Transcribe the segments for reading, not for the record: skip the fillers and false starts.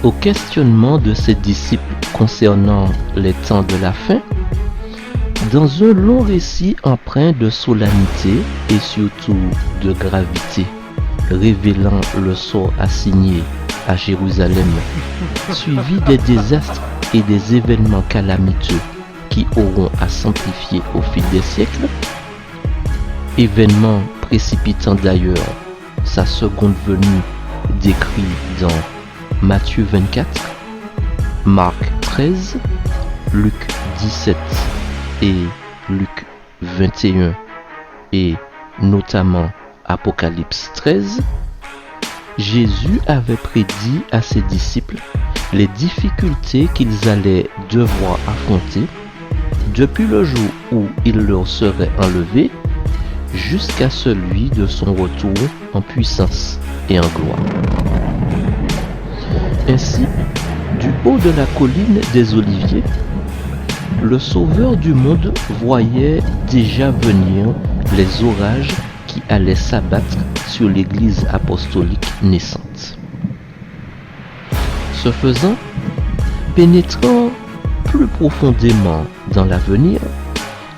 au questionnement de ses disciples concernant les temps de la fin, dans un long récit empreint de solennité et surtout de gravité, révélant le sort assigné à Jérusalem, suivi des désastres et des événements calamiteux qui auront à s'amplifier au fil des siècles, événements précipitant d'ailleurs sa seconde venue décrit dans Matthieu 24, Marc 13, Luc 17 et Luc 21 et notamment Apocalypse 13, Jésus avait prédit à ses disciples les difficultés qu'ils allaient devoir affronter depuis le jour où il leur serait enlevé jusqu'à celui de son retour en puissance et en gloire. Ainsi, du haut de la colline des Oliviers, le Sauveur du monde voyait déjà venir les orages qui allaient s'abattre sur l'Église apostolique naissante. Ce faisant, pénétrant plus profondément dans l'avenir,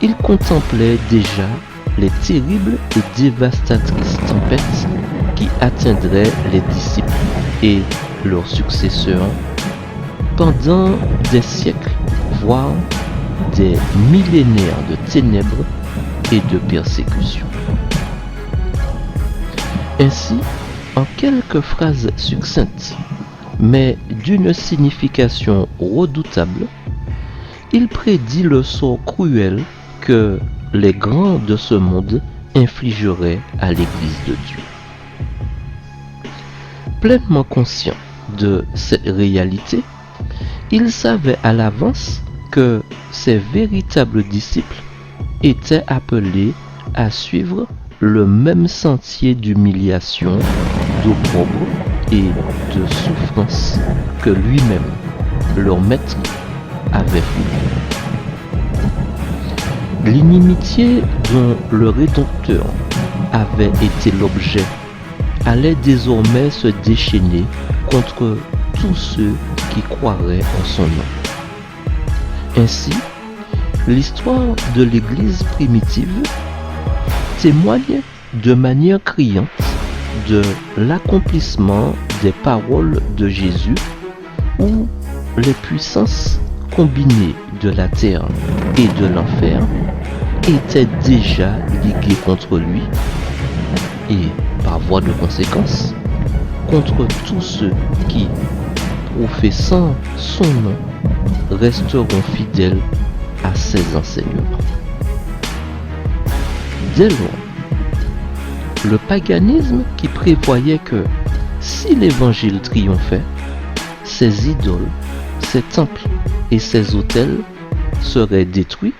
il contemplait déjà les terribles et dévastatrices tempêtes qui atteindraient les disciples et leurs successeurs pendant des siècles, voire des millénaires de ténèbres et de persécutions. Ainsi, en quelques phrases succinctes, mais d'une signification redoutable, il prédit le sort cruel que les grands de ce monde infligeraient à l'Église de Dieu. Pleinement conscient de cette réalité, il savait à l'avance que ses véritables disciples étaient appelés à suivre le même sentier d'humiliation, d'opprobre et de souffrance que lui-même, leur maître, avait foulé. L'inimitié dont le Rédempteur avait été l'objet allait désormais se déchaîner contre tous ceux qui croiraient en son nom. Ainsi, l'histoire de l'Église primitive témoigne de manière criante de l'accomplissement des paroles de Jésus où les puissances combinées de la terre et de l'enfer étaient déjà liguées contre lui et, par voie de conséquence, contre tous ceux qui, professant son nom, resteront fidèles à ses enseignements. Dès lors, le paganisme qui prévoyait que si l'évangile triomphait, ses idoles, ses temples et ses autels seraient détruits,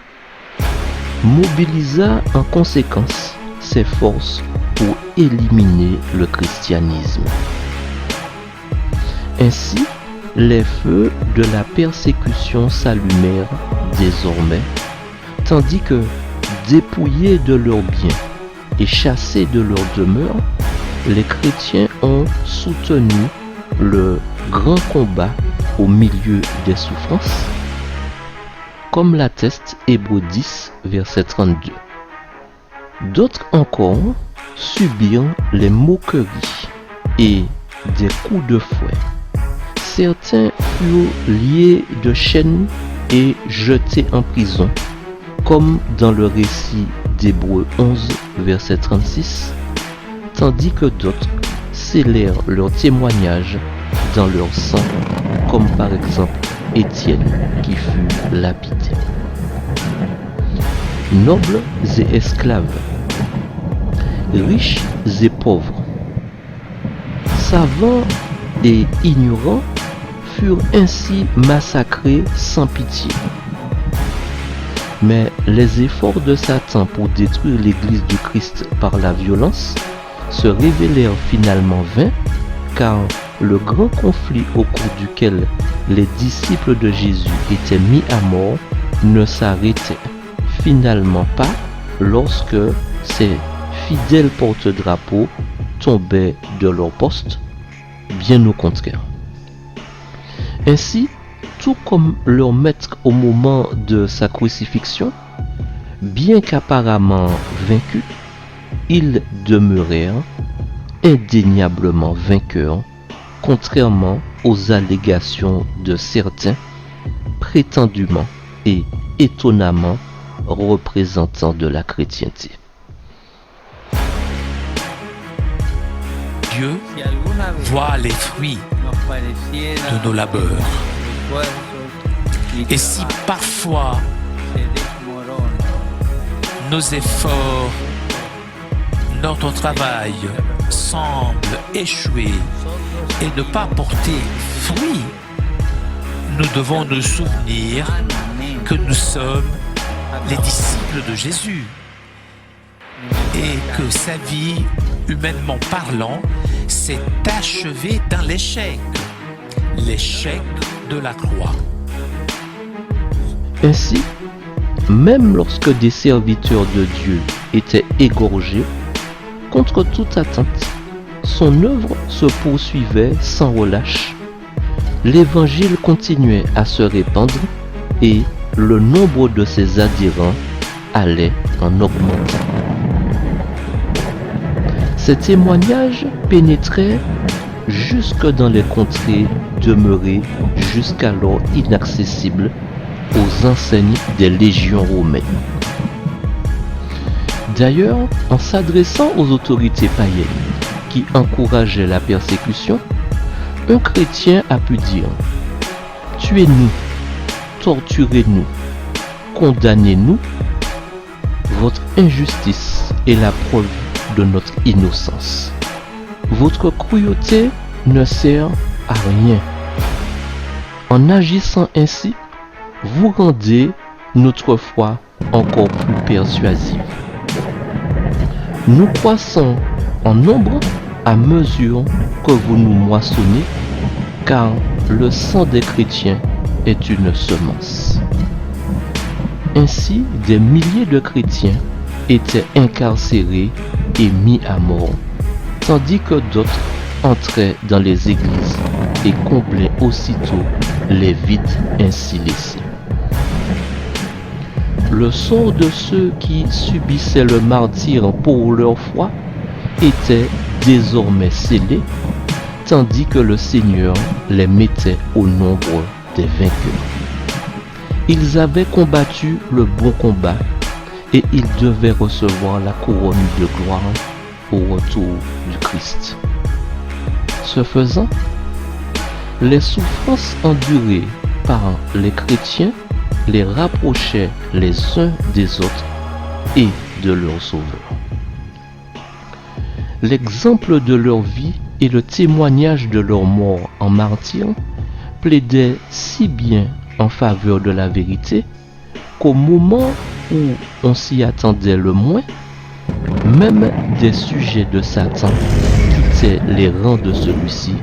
mobilisa en conséquence ses forces pour éliminer le christianisme. Ainsi, les feux de la persécution s'allumèrent désormais, tandis que, dépouillés de leurs biens et chassés de leur demeure, les chrétiens ont soutenu le grand combat au milieu des souffrances, comme l'atteste Hébreux 10, verset 32. D'autres encore subirent les moqueries et des coups de fouet. Certains furent liés de chaînes et jetés en prison, comme dans le récit d'Hébreux 11, verset 36, tandis que d'autres scellèrent leur témoignage dans leur sang, comme par exemple Étienne qui fut lapidé. Nobles et esclaves, riches et pauvres, savants et ignorants furent ainsi massacrés sans pitié. Mais les efforts de Satan pour détruire l'Église du Christ par la violence se révélèrent finalement vains, car le grand conflit au cours duquel les disciples de Jésus étaient mis à mort ne s'arrêtait finalement pas lorsque ces fidèles porte-drapeaux tombaient de leur poste, bien au contraire. Ainsi, tout comme leur maître au moment de sa crucifixion, bien qu'apparemment vaincus, ils demeurèrent indéniablement vainqueurs, contrairement aux allégations de certains prétendument et étonnamment représentants de la chrétienté. Dieu voit les fruits de nos labeurs. Et si parfois nos efforts, notre travail semble échouer et ne pas porter fruit, nous devons nous souvenir que nous sommes les disciples de Jésus et que sa vie, humainement parlant, s'est achevée dans l'échec de la croix. Ainsi, même lorsque des serviteurs de Dieu étaient égorgés, contre toute attente, son œuvre se poursuivait sans relâche. L'évangile continuait à se répandre et le nombre de ses adhérents allait en augmentant. Ces témoignages pénétraient jusque dans les contrées demeurées jusqu'alors inaccessibles aux enseignes des légions romaines. D'ailleurs, en s'adressant aux autorités païennes qui encourageaient la persécution, un chrétien a pu dire « Tuez-nous, torturez-nous, condamnez-nous, votre injustice est la preuve de notre innocence. Votre cruauté ne sert à rien. En agissant ainsi, vous rendez notre foi encore plus persuasive. Nous croissons en nombre à mesure que vous nous moissonnez, car le sang des chrétiens est une semence. » Ainsi, des milliers de chrétiens étaient incarcérés et mis à mort, tandis que d'autres entraient dans les églises et comblaient aussitôt les vides ainsi laissés. Le sort de ceux qui subissaient le martyre pour leur foi était désormais scellé, tandis que le Seigneur les mettait au nombre des vainqueurs. Ils avaient combattu le bon combat et ils devaient recevoir la couronne de gloire au retour du Christ. Ce faisant, les souffrances endurées par les chrétiens les rapprochaient les uns des autres et de leur Sauveur. L'exemple de leur vie et le témoignage de leur mort en martyr plaidaient si bien en faveur de la vérité qu'au moment où on s'y attendait le moins, même des sujets de Satan quittaient les rangs de celui-ci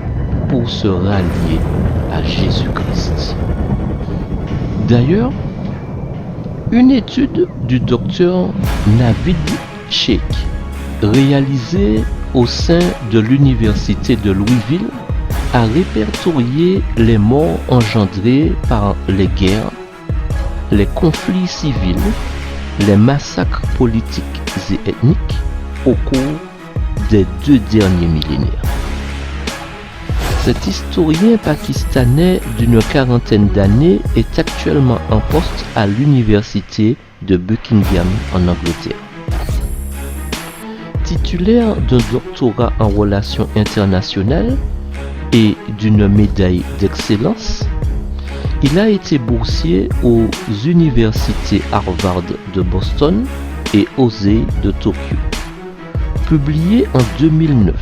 pour se rallier à Jésus-Christ. D'ailleurs, une étude du docteur Navid Sheikh, réalisée au sein de l'université de Louisville, a répertorié les morts engendrés par les guerres, les conflits civils, les massacres politiques et ethniques au cours des 2 derniers millénaires. Cet historien pakistanais d'une quarantaine d'années est actuellement en poste à l'université de Buckingham en Angleterre. Titulaire d'un doctorat en relations internationales et d'une médaille d'excellence, il a été boursier aux universités Harvard de Boston et Osei de Tokyo. Publié en 2009,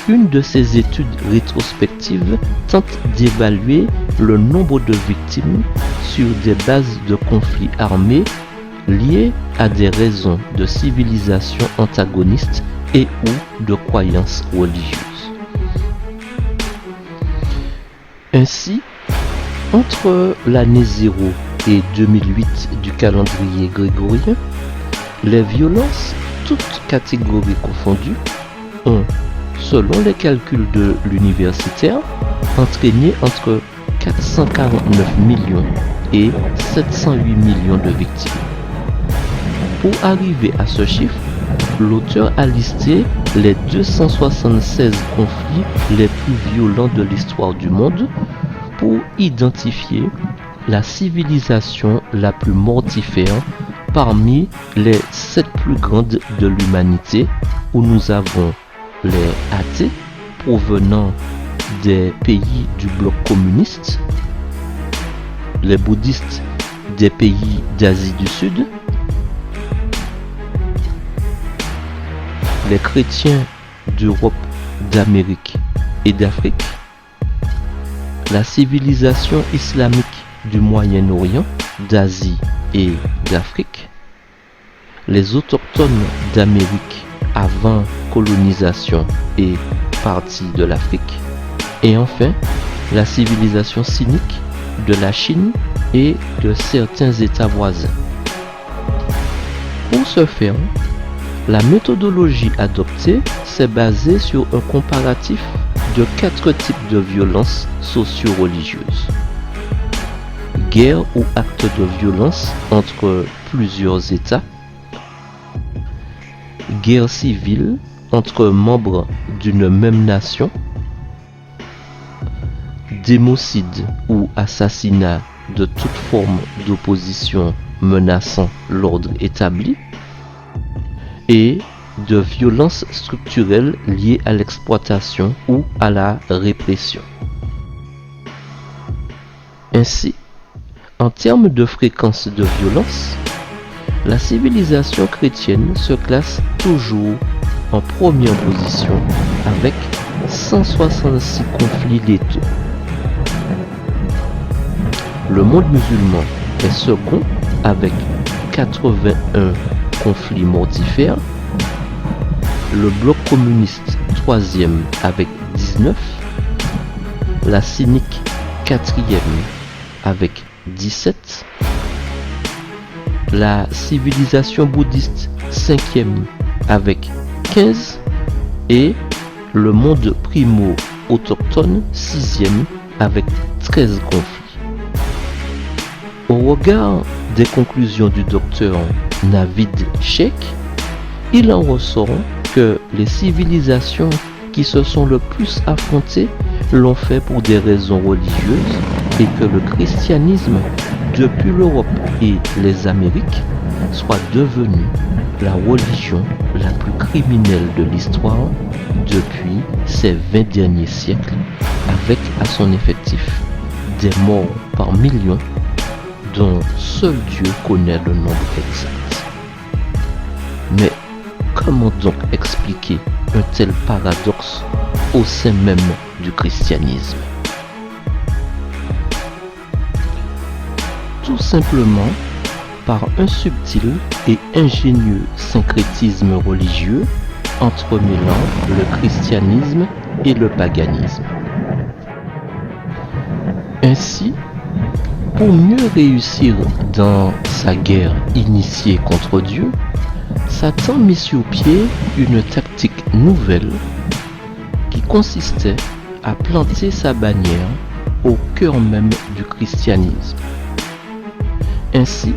une de ses études rétrospectives tente d'évaluer le nombre de victimes sur des bases de conflits armés liés à des raisons de civilisation antagonistes et ou de croyances religieuses. Ainsi, entre l'année 0 et 2008 du calendrier grégorien, les violences, toutes catégories confondues, ont, selon les calculs de l'universitaire, entraîné entre 449 millions et 708 millions de victimes. Pour arriver à ce chiffre, l'auteur a listé les 276 conflits les plus violents de l'histoire du monde pour identifier la civilisation la plus mortifère parmi les 7 plus grandes de l'humanité, où nous avons les athées provenant des pays du bloc communiste, les bouddhistes des pays d'Asie du Sud, les chrétiens d'Europe, d'Amérique et d'Afrique, la civilisation islamique du Moyen-Orient, d'Asie et d'Afrique, les autochtones d'Amérique avant colonisation et partie de l'Afrique, et enfin la civilisation cynique de la Chine et de certains États voisins. Pour ce faire, la méthodologie adoptée s'est basée sur un comparatif de 4 types de violences socio-religieuses. Guerre ou acte de violence entre plusieurs États. Guerre civile entre membres d'une même nation. Démocide ou assassinat de toute forme d'opposition menaçant l'ordre établi. Et de violences structurelles liées à l'exploitation ou à la répression. Ainsi, en termes de fréquence de violence, la civilisation chrétienne se classe toujours en première position avec 166 conflits létaux. Le monde musulman est second avec 81 conflits mortifères. Le bloc communiste troisième avec 19. La cynique quatrième avec 17. La civilisation bouddhiste cinquième avec 15. Et le monde primo-autochtone sixième avec 13 conflits. Au regard des conclusions du docteur Navid Sheikh, il en ressort que les civilisations qui se sont le plus affrontées l'ont fait pour des raisons religieuses et que le christianisme, depuis l'Europe et les Amériques, soit devenu la religion la plus criminelle de l'histoire depuis ces 20 derniers siècles, avec à son effectif des morts par millions dont seul Dieu connaît le nombre exact. Mais comment donc expliquer un tel paradoxe au sein même du christianisme? Tout simplement par un subtil et ingénieux syncrétisme religieux entremêlant le christianisme et le paganisme. Ainsi, pour mieux réussir dans sa guerre initiée contre Dieu, Satan mit sur pied une tactique nouvelle qui consistait à planter sa bannière au cœur même du christianisme. Ainsi,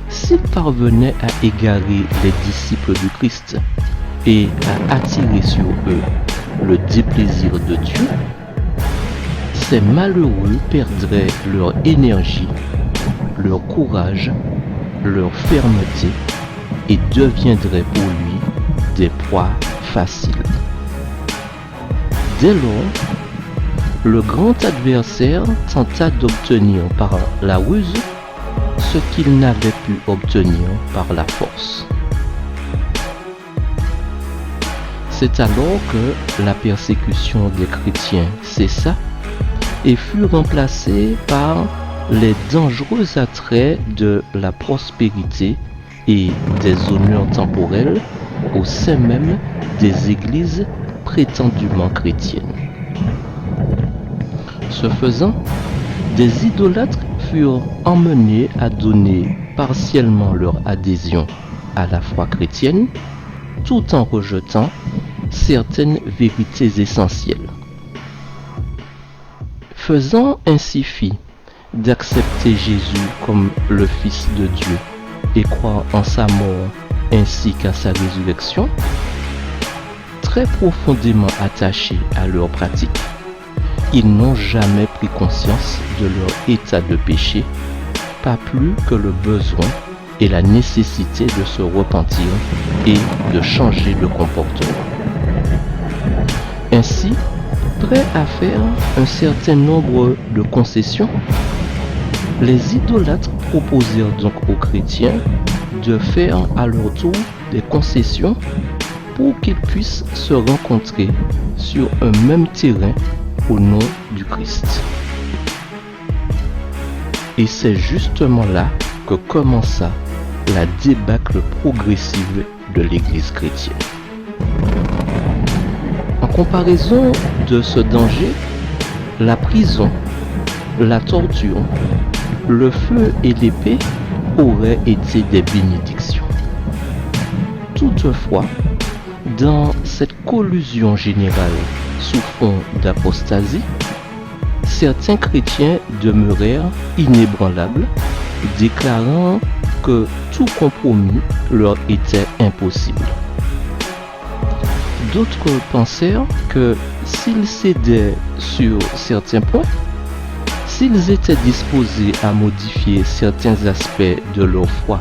s'il parvenait à égarer les disciples du Christ et à attirer sur eux le déplaisir de Dieu, ces malheureux perdraient leur énergie, leur courage, leur fermeté et deviendraient pour lui des proies faciles. Dès lors, le grand adversaire tenta d'obtenir par la ruse ce qu'il n'avait pu obtenir par la force. C'est alors que la persécution des chrétiens cessa et fut remplacée par les dangereux attraits de la prospérité et des honneurs temporels au sein même des églises prétendument chrétiennes. Ce faisant, des idolâtres furent emmenés à donner partiellement leur adhésion à la foi chrétienne, tout en rejetant certaines vérités essentielles. faisant ainsi fi d'accepter Jésus comme le Fils de Dieu et croire en sa mort ainsi qu'à sa résurrection, très profondément attachés à leur pratique, ils n'ont jamais pris conscience de leur état de péché, pas plus que le besoin et la nécessité de se repentir et de changer de comportement. Ainsi, prêts à faire un certain nombre de concessions, les idolâtres proposèrent donc aux chrétiens de faire à leur tour des concessions pour qu'ils puissent se rencontrer sur un même terrain au nom du Christ. Et c'est justement là que commença la débâcle progressive de l'Église chrétienne. En comparaison de ce danger, la prison, la torture, le feu et l'épée auraient été des bénédictions. Toutefois, dans cette collusion générale sous fond d'apostasie, certains chrétiens demeurèrent inébranlables, déclarant que tout compromis leur était impossible. D'autres pensèrent que s'ils cédaient sur certains points, s'ils étaient disposés à modifier certains aspects de leur foi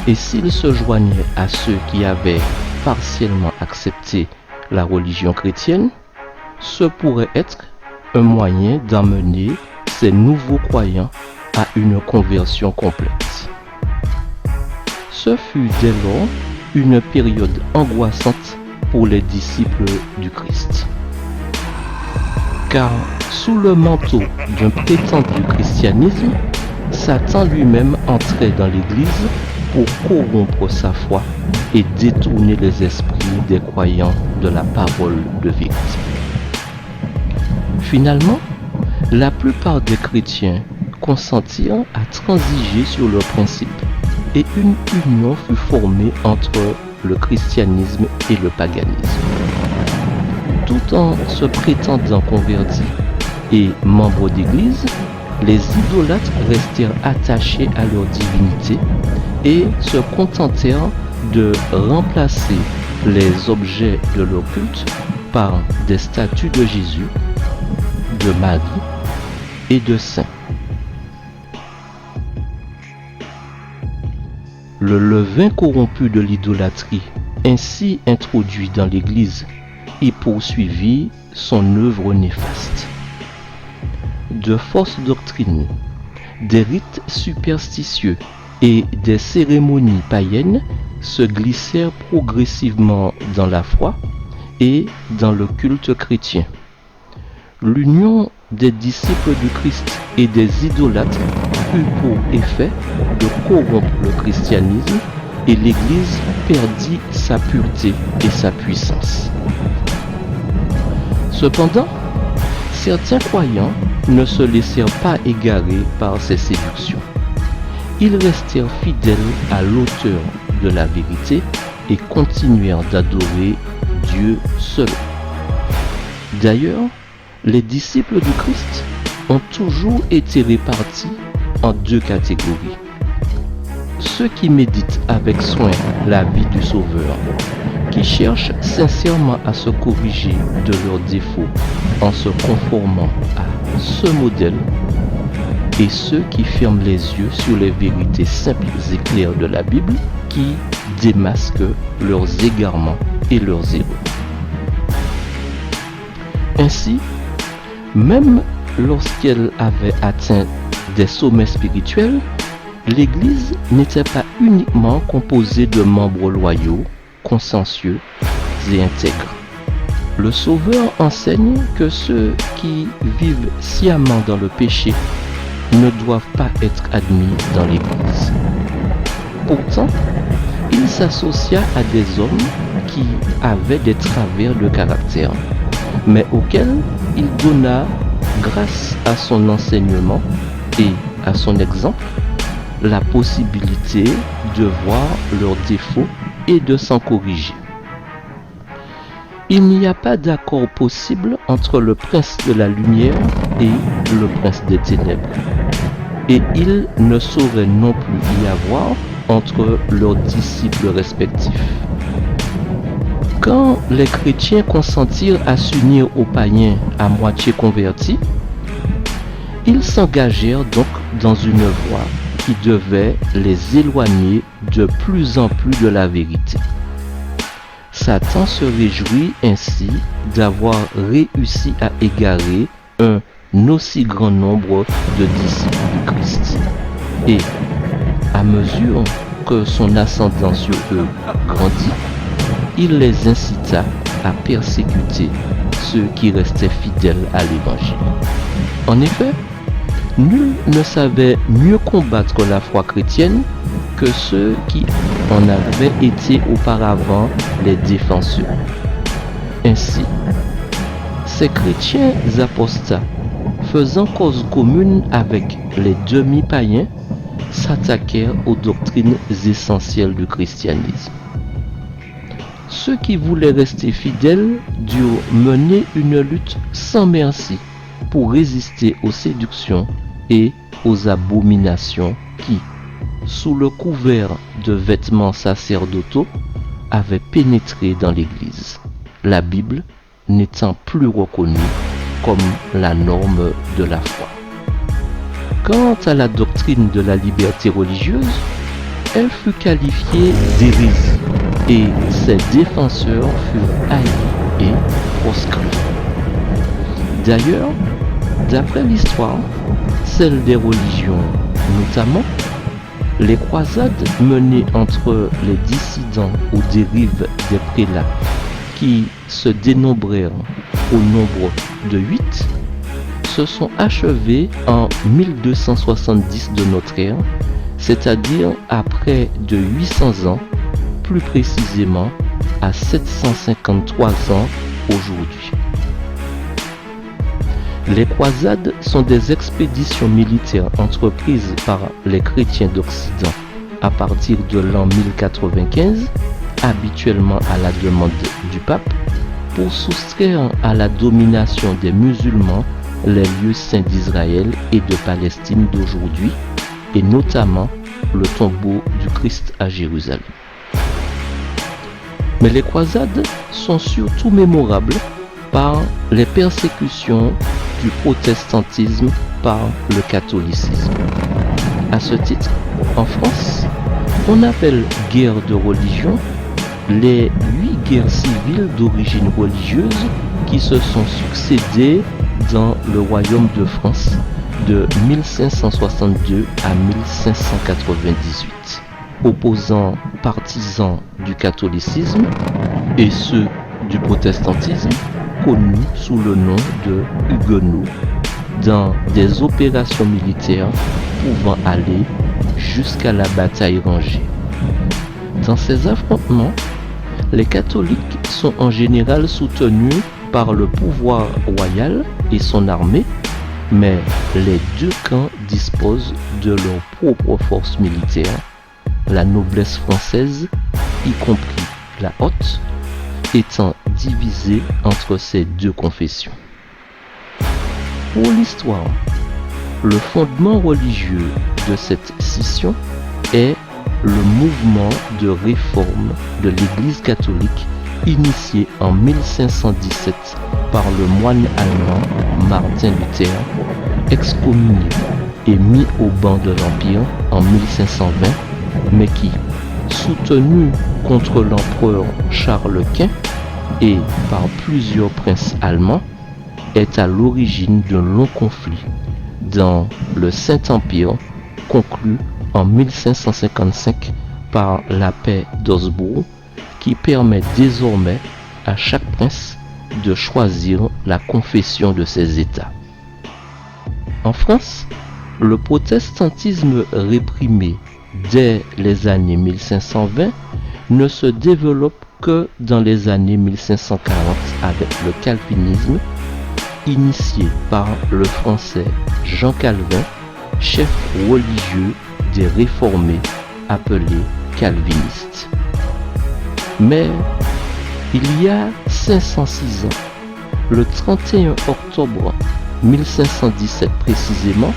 et s'ils se joignaient à ceux qui avaient partiellement accepté la religion chrétienne, ce pourrait être un moyen d'amener ces nouveaux croyants à une conversion complète. Ce fut dès lors une période angoissante pour les disciples du Christ. Car sous le manteau d'un prétendu christianisme, Satan lui-même entrait dans l'Église pour corrompre sa foi et détourner les esprits des croyants de la parole de vérité. Finalement, la plupart des chrétiens consentirent à transiger sur leurs principes et une union fut formée entre le christianisme et le paganisme. Tout en se prétendant convertis et membres d'église, les idolâtres restèrent attachés à leur divinité et se contentèrent de remplacer les objets de leur culte par des statues de Jésus, de Marie et de saints. Le levain corrompu de l'idolâtrie, ainsi introduit dans l'Église, y poursuivit son œuvre néfaste. De fausses doctrines, des rites superstitieux et des cérémonies païennes se glissèrent progressivement dans la foi et dans le culte chrétien. L'union des disciples du Christ et des idolâtres eut pour effet de corrompre le christianisme et l'Église perdit sa pureté et sa puissance. Cependant, certains croyants ne se laissèrent pas égarer par ces séductions. Ils restèrent fidèles à l'auteur de la vérité et continuèrent d'adorer Dieu seul. D'ailleurs, les disciples du Christ ont toujours été répartis en deux catégories. Ceux qui méditent avec soin la vie du Sauveur, qui cherchent sincèrement à se corriger de leurs défauts en se conformant à ce modèle, et ceux qui ferment les yeux sur les vérités simples et claires de la Bible, qui démasquent leurs égarements et leurs erreurs. Ainsi, même lorsqu'elle avait atteint des sommets spirituels, l'Église n'était pas uniquement composée de membres loyaux, consciencieux et intègres. Le Sauveur enseigne que ceux qui vivent sciemment dans le péché ne doivent pas être admis dans l'Église. Pourtant, il s'associa à des hommes qui avaient des travers de caractère, mais auxquels il donna, grâce à son enseignement et à son exemple, la possibilité de voir leurs défauts et de s'en corriger. Il n'y a pas d'accord possible entre le prince de la lumière et le prince des ténèbres. Et il ne saurait non plus y avoir entre leurs disciples respectifs. Quand les chrétiens consentirent à s'unir aux païens à moitié convertis, ils s'engagèrent donc dans une voie qui devait les éloigner de plus en plus de la vérité. Satan se réjouit ainsi d'avoir réussi à égarer un aussi grand nombre de disciples du Christ. Et à mesure que son ascendant sur eux grandit, il les incita à persécuter ceux qui restaient fidèles à l'Évangile. En effet, nul ne savait mieux combattre la foi chrétienne que ceux qui en avaient été auparavant les défenseurs. Ainsi, ces chrétiens apostats, faisant cause commune avec les demi-païens, s'attaquèrent aux doctrines essentielles du christianisme. Ceux qui voulaient rester fidèles durent mener une lutte sans merci pour résister aux séductions et aux abominations qui, sous le couvert de vêtements sacerdotaux, avaient pénétré dans l'Église, la Bible n'étant plus reconnue comme la norme de la foi. Quant à la doctrine de la liberté religieuse, elle fut qualifiée d'hérésie et ses défenseurs furent haïs et proscrits. D'ailleurs, d'après l'histoire, celle des religions notamment, les croisades menées entre les dissidents aux dérives des prélats qui se dénombrèrent au nombre de 8 se sont achevées en 1270 de notre ère, c'est-à-dire à près de 800 ans, plus précisément à 753 ans aujourd'hui. Les croisades sont des expéditions militaires entreprises par les chrétiens d'Occident à partir de l'an 1095, habituellement à la demande du pape, pour soustraire à la domination des musulmans les lieux saints d'Israël et de Palestine d'aujourd'hui, et notamment le tombeau du Christ à Jérusalem. Mais les croisades sont surtout mémorables par les persécutions du protestantisme par le catholicisme. À ce titre, en France, on appelle guerre de religion les 8 guerres civiles d'origine religieuse qui se sont succédées dans le royaume de France de 1562 à 1598, opposant partisans du catholicisme et ceux du protestantisme, connus sous le nom de huguenots, dans des opérations militaires pouvant aller jusqu'à la bataille rangée. Dans ces affrontements, les catholiques sont en général soutenus par le pouvoir royal et son armée, mais les deux camps disposent de leur propre force militaire, la noblesse française, y compris la haute, étant divisée entre ces deux confessions. Pour l'histoire, le fondement religieux de cette scission est le mouvement de réforme de l'Église catholique initié en 1517 par le moine allemand Martin Luther, excommunié et mis au banc de l'Empire en 1520, mais qui, soutenu contre l'empereur Charles Quint et par plusieurs princes allemands, est à l'origine d'un long conflit dans le Saint-Empire conclu en 1555 par la paix d'Augsbourg, qui permet désormais à chaque prince de choisir la confession de ses États. En France, le protestantisme réprimé dès les années 1520 ne se développe que dans les années 1540 avec le calvinisme, initié par le français Jean Calvin, chef religieux des réformés appelés calvinistes. Mais il y a 1506 ans, le 31 octobre 1517 précisément,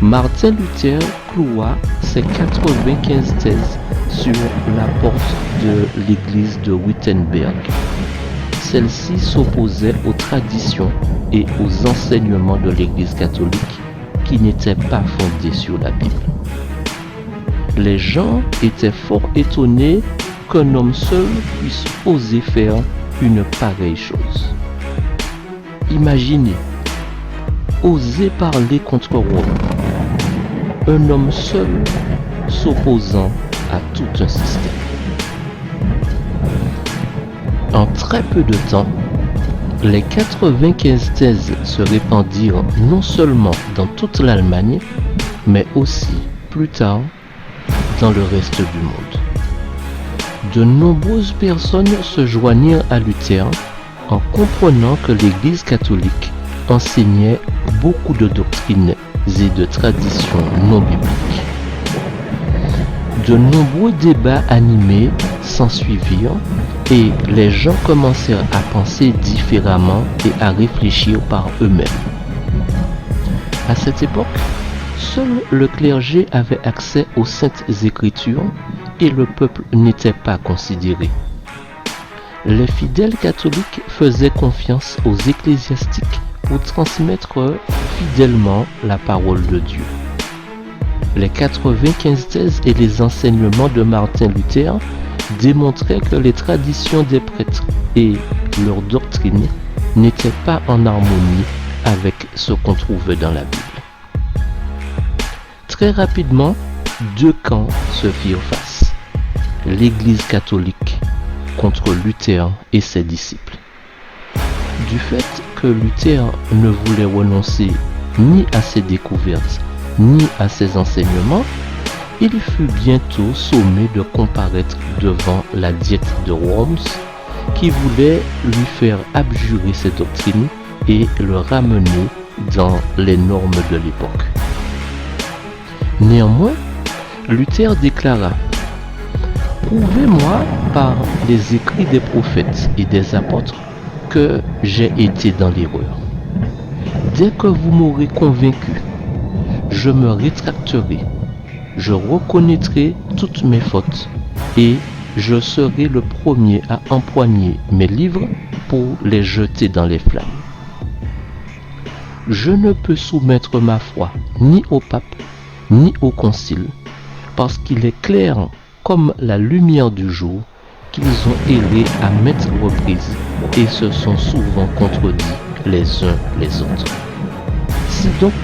Martin Luther cloua ses 95 thèses sur la porte de l'église de Wittenberg. Celle-ci s'opposait aux traditions et aux enseignements de l'église catholique qui n'étaient pas fondés sur la Bible. Les gens étaient fort étonnés qu'un homme seul puisse oser faire une pareille chose. Imaginez, oser parler contre Rome, un homme seul s'opposant à tout un système. En très peu de temps, les 95 thèses se répandirent non seulement dans toute l'Allemagne, mais aussi, plus tard, dans le reste du monde. De nombreuses personnes se joignirent à Luther en comprenant que l'Église catholique enseignait beaucoup de doctrines et de traditions non bibliques. De nombreux débats animés s'ensuivirent et les gens commencèrent à penser différemment et à réfléchir par eux-mêmes. À cette époque, seul le clergé avait accès aux Saintes Écritures et le peuple n'était pas considéré. Les fidèles catholiques faisaient confiance aux ecclésiastiques pour transmettre fidèlement la parole de Dieu. Les 95 thèses et les enseignements de Martin Luther démontraient que les traditions des prêtres et leurs doctrines n'étaient pas en harmonie avec ce qu'on trouvait dans la Bible. Très rapidement, deux camps se firent face. L'Église catholique contre Luther et ses disciples. Du fait que Luther ne voulait renoncer ni à ses découvertes ni à ses enseignements, il fut bientôt sommé de comparaître devant la Diète de Worms qui voulait lui faire abjurer ses doctrines et le ramener dans les normes de l'époque. Néanmoins, Luther déclara « Prouvez-moi par les écrits des prophètes et des apôtres que j'ai été dans l'erreur. Dès que vous m'aurez convaincu, je me rétracterai, je reconnaîtrai toutes mes fautes et je serai le premier à empoigner mes livres pour les jeter dans les flammes. Je ne peux soumettre ma foi ni au pape ni au concile, parce qu'il est clair comme la lumière du jour qu'ils ont erré à maintes reprises et se sont souvent contredits les uns les autres. Si donc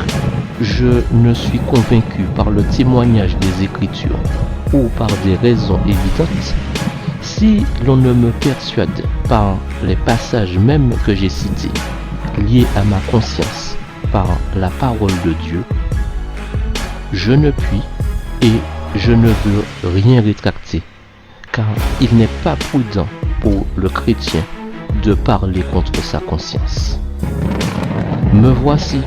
je ne suis convaincu par le témoignage des Écritures ou par des raisons évidentes, si l'on ne me persuade par les passages même que j'ai cités, liés à ma conscience par la parole de Dieu, je ne puis et je ne veux rien rétracter, car il n'est pas prudent pour le chrétien de parler contre sa conscience. Me voici,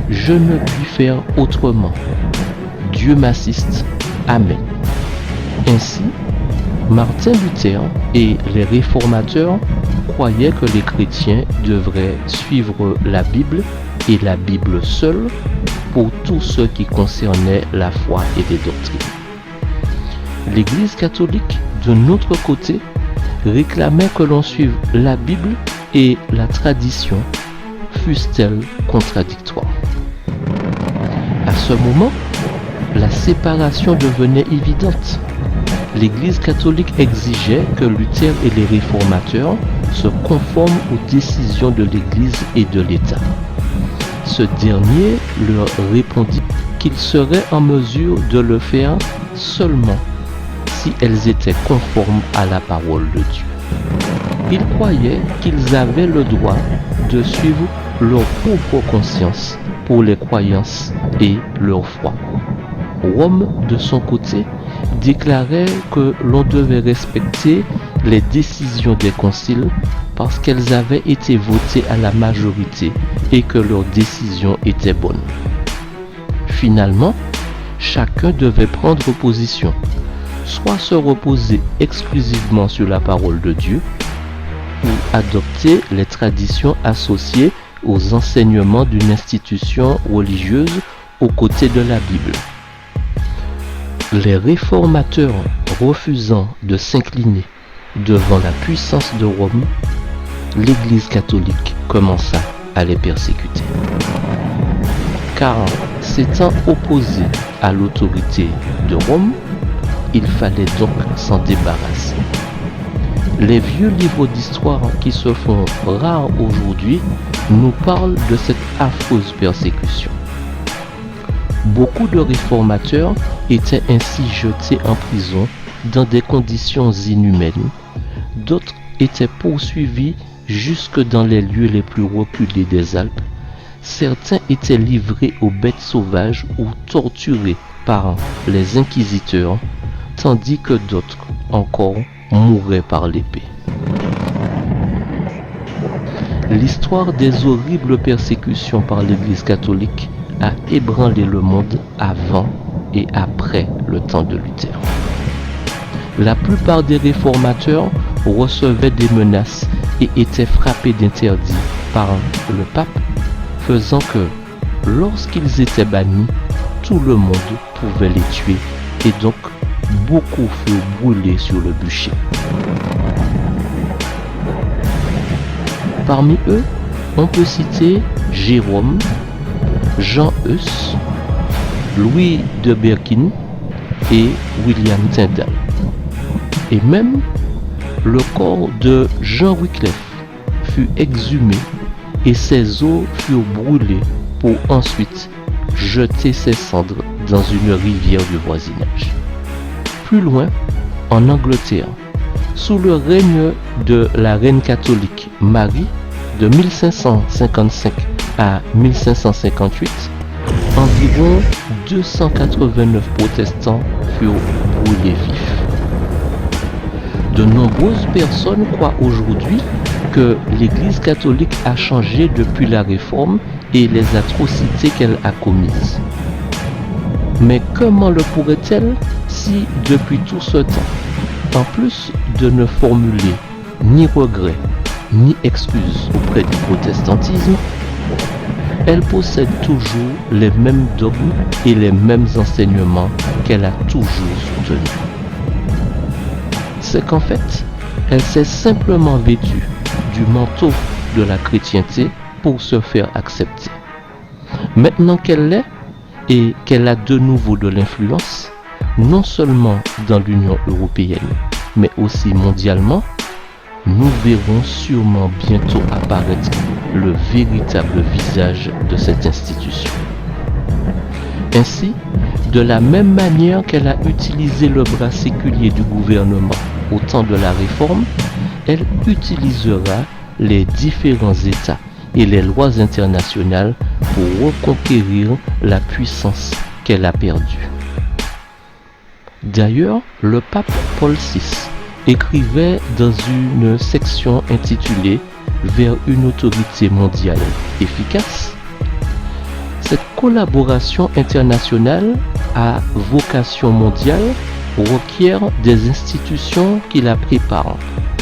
je ne puis faire autrement. Dieu m'assiste. Amen. Ainsi, Martin Luther et les réformateurs croyaient que les chrétiens devraient suivre la Bible et la Bible seule pour tout ce qui concernait la foi et les doctrines. L'Église catholique, de notre côté, réclamait que l'on suive la Bible et la tradition, fussent-elles contradictoires. À ce moment, la séparation devenait évidente. L'Église catholique exigeait que Luther et les réformateurs se conforment aux décisions de l'Église et de l'État. Ce dernier leur répondit qu'ils seraient en mesure de le faire seulement si elles étaient conformes à la parole de Dieu. Ils croyaient qu'ils avaient le droit de suivre leur propre conscience pour les croyances et leur foi. Rome, de son côté, déclarait que l'on devait respecter les décisions des conciles parce qu'elles avaient été votées à la majorité et que leurs décisions étaient bonnes. Finalement, chacun devait prendre position, soit se reposer exclusivement sur la parole de Dieu, ou adopter les traditions associées aux enseignements d'une institution religieuse aux côtés de la Bible. Les réformateurs refusant de s'incliner devant la puissance de Rome, l'Église catholique commença à les persécuter. Car s'étant opposé à l'autorité de Rome, il fallait donc s'en débarrasser. Les vieux livres d'histoire qui se font rares aujourd'hui nous parlent de cette affreuse persécution. Beaucoup de réformateurs étaient ainsi jetés en prison dans des conditions inhumaines. D'autres étaient poursuivis jusque dans les lieux les plus reculés des Alpes. Certains étaient livrés aux bêtes sauvages ou torturés par les inquisiteurs, tandis que d'autres encore mouraient par l'épée. L'histoire des horribles persécutions par l'Église catholique a ébranlé le monde avant et après le temps de Luther. La plupart des réformateurs recevaient des menaces et étaient frappés d'interdits par le pape, faisant que, lorsqu'ils étaient bannis, tout le monde pouvait les tuer et donc beaucoup furent brûlés sur le bûcher. Parmi eux, on peut citer Jérôme, Jean Hus, Louis de Berquin et William Tyndale. Et même le corps de Jean Wycliffe fut exhumé et ses os furent brûlés pour ensuite jeter ses cendres dans une rivière du voisinage. Plus loin, en Angleterre, sous le règne de la reine catholique Marie, de 1555 à 1558, environ 289 protestants furent brûlés vifs. De nombreuses personnes croient aujourd'hui que l'Église catholique a changé depuis la Réforme et les atrocités qu'elle a commises. Mais comment le pourrait-elle si, depuis tout ce temps, en plus de ne formuler ni regrets ni excuses auprès du protestantisme, elle possède toujours les mêmes dogmes et les mêmes enseignements qu'elle a toujours soutenus? C'est qu'en fait, elle s'est simplement vêtue du manteau de la chrétienté pour se faire accepter. Maintenant qu'elle l'est et qu'elle a de nouveau de l'influence, non seulement dans l'Union européenne, mais aussi mondialement, nous verrons sûrement bientôt apparaître le véritable visage de cette institution. Ainsi, de la même manière qu'elle a utilisé le bras séculier du gouvernement au temps de la Réforme, elle utilisera les différents États et les lois internationales pour reconquérir la puissance qu'elle a perdue. D'ailleurs, le pape Paul VI écrivait dans une section intitulée « Vers une autorité mondiale efficace ». Cette collaboration internationale à vocation mondiale requiert des institutions qui la préparent,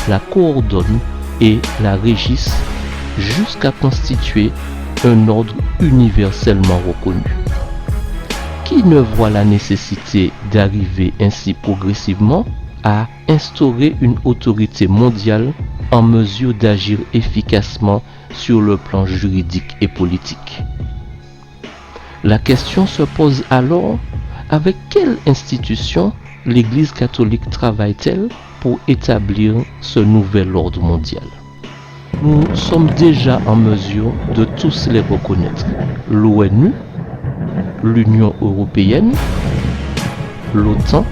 la coordonnent et la régissent jusqu'à constituer un ordre universellement reconnu. Qui ne voit la nécessité d'arriver ainsi progressivement à instaurer une autorité mondiale en mesure d'agir efficacement sur le plan juridique et politique? La question se pose alors, avec quelle institution l'Église catholique travaille-t-elle pour établir ce nouvel ordre mondial? Nous sommes déjà en mesure de tous les reconnaître. L'ONU, l'Union européenne, l'OTAN,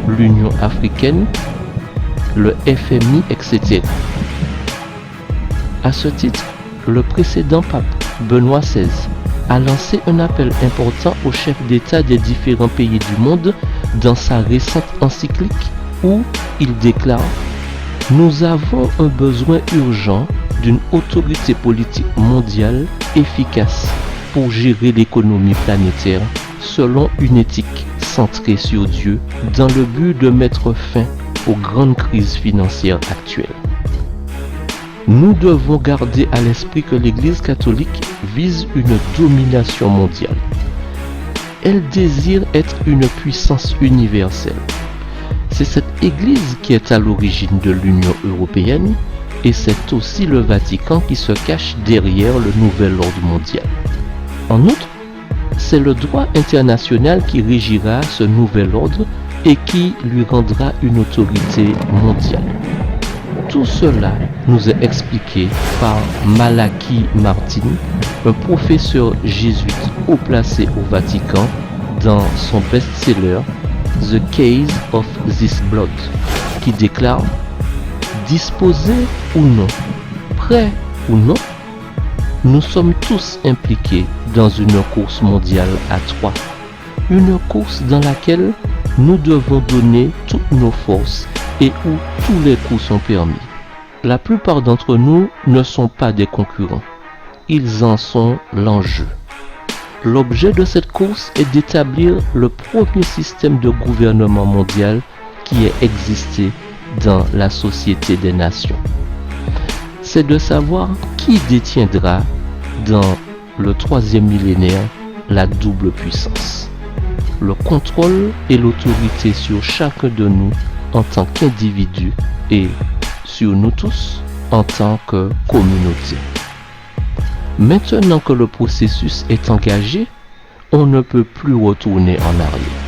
l'Union africaine, le FMI, etc. À ce titre, le précédent pape, Benoît XVI, a lancé un appel important aux chefs d'État des différents pays du monde dans sa récente encyclique où il déclare « Nous avons un besoin urgent d'une autorité politique mondiale efficace pour gérer l'économie planétaire selon une éthique centrée sur Dieu dans le but de mettre fin aux grandes crises financières actuelles. » Nous devons garder à l'esprit que l'Église catholique vise une domination mondiale. Elle désire être une puissance universelle. C'est cette Église qui est à l'origine de l'Union européenne et c'est aussi le Vatican qui se cache derrière le nouvel ordre mondial. En outre, c'est le droit international qui régira ce nouvel ordre et qui lui rendra une autorité mondiale. Tout cela nous est expliqué par Malachi Martin, un professeur jésuite haut placé au Vatican, dans son best-seller The Case of This Blood, qui déclare: disposés ou non, prêts ou non, nous sommes tous impliqués dans une course mondiale à trois, une course dans laquelle nous devons donner toutes nos forces et où tous les coups sont permis. La plupart d'entre nous ne sont pas des concurrents, ils en sont l'enjeu. L'objet de cette course est d'établir le premier système de gouvernement mondial qui ait existé dans la société des nations. C'est de savoir qui détiendra dans le troisième millénaire la double puissance, le contrôle et l'autorité sur chacun de nous en tant qu'individu et sur nous tous en tant que communauté. Maintenant que le processus est engagé, on ne peut plus retourner en arrière.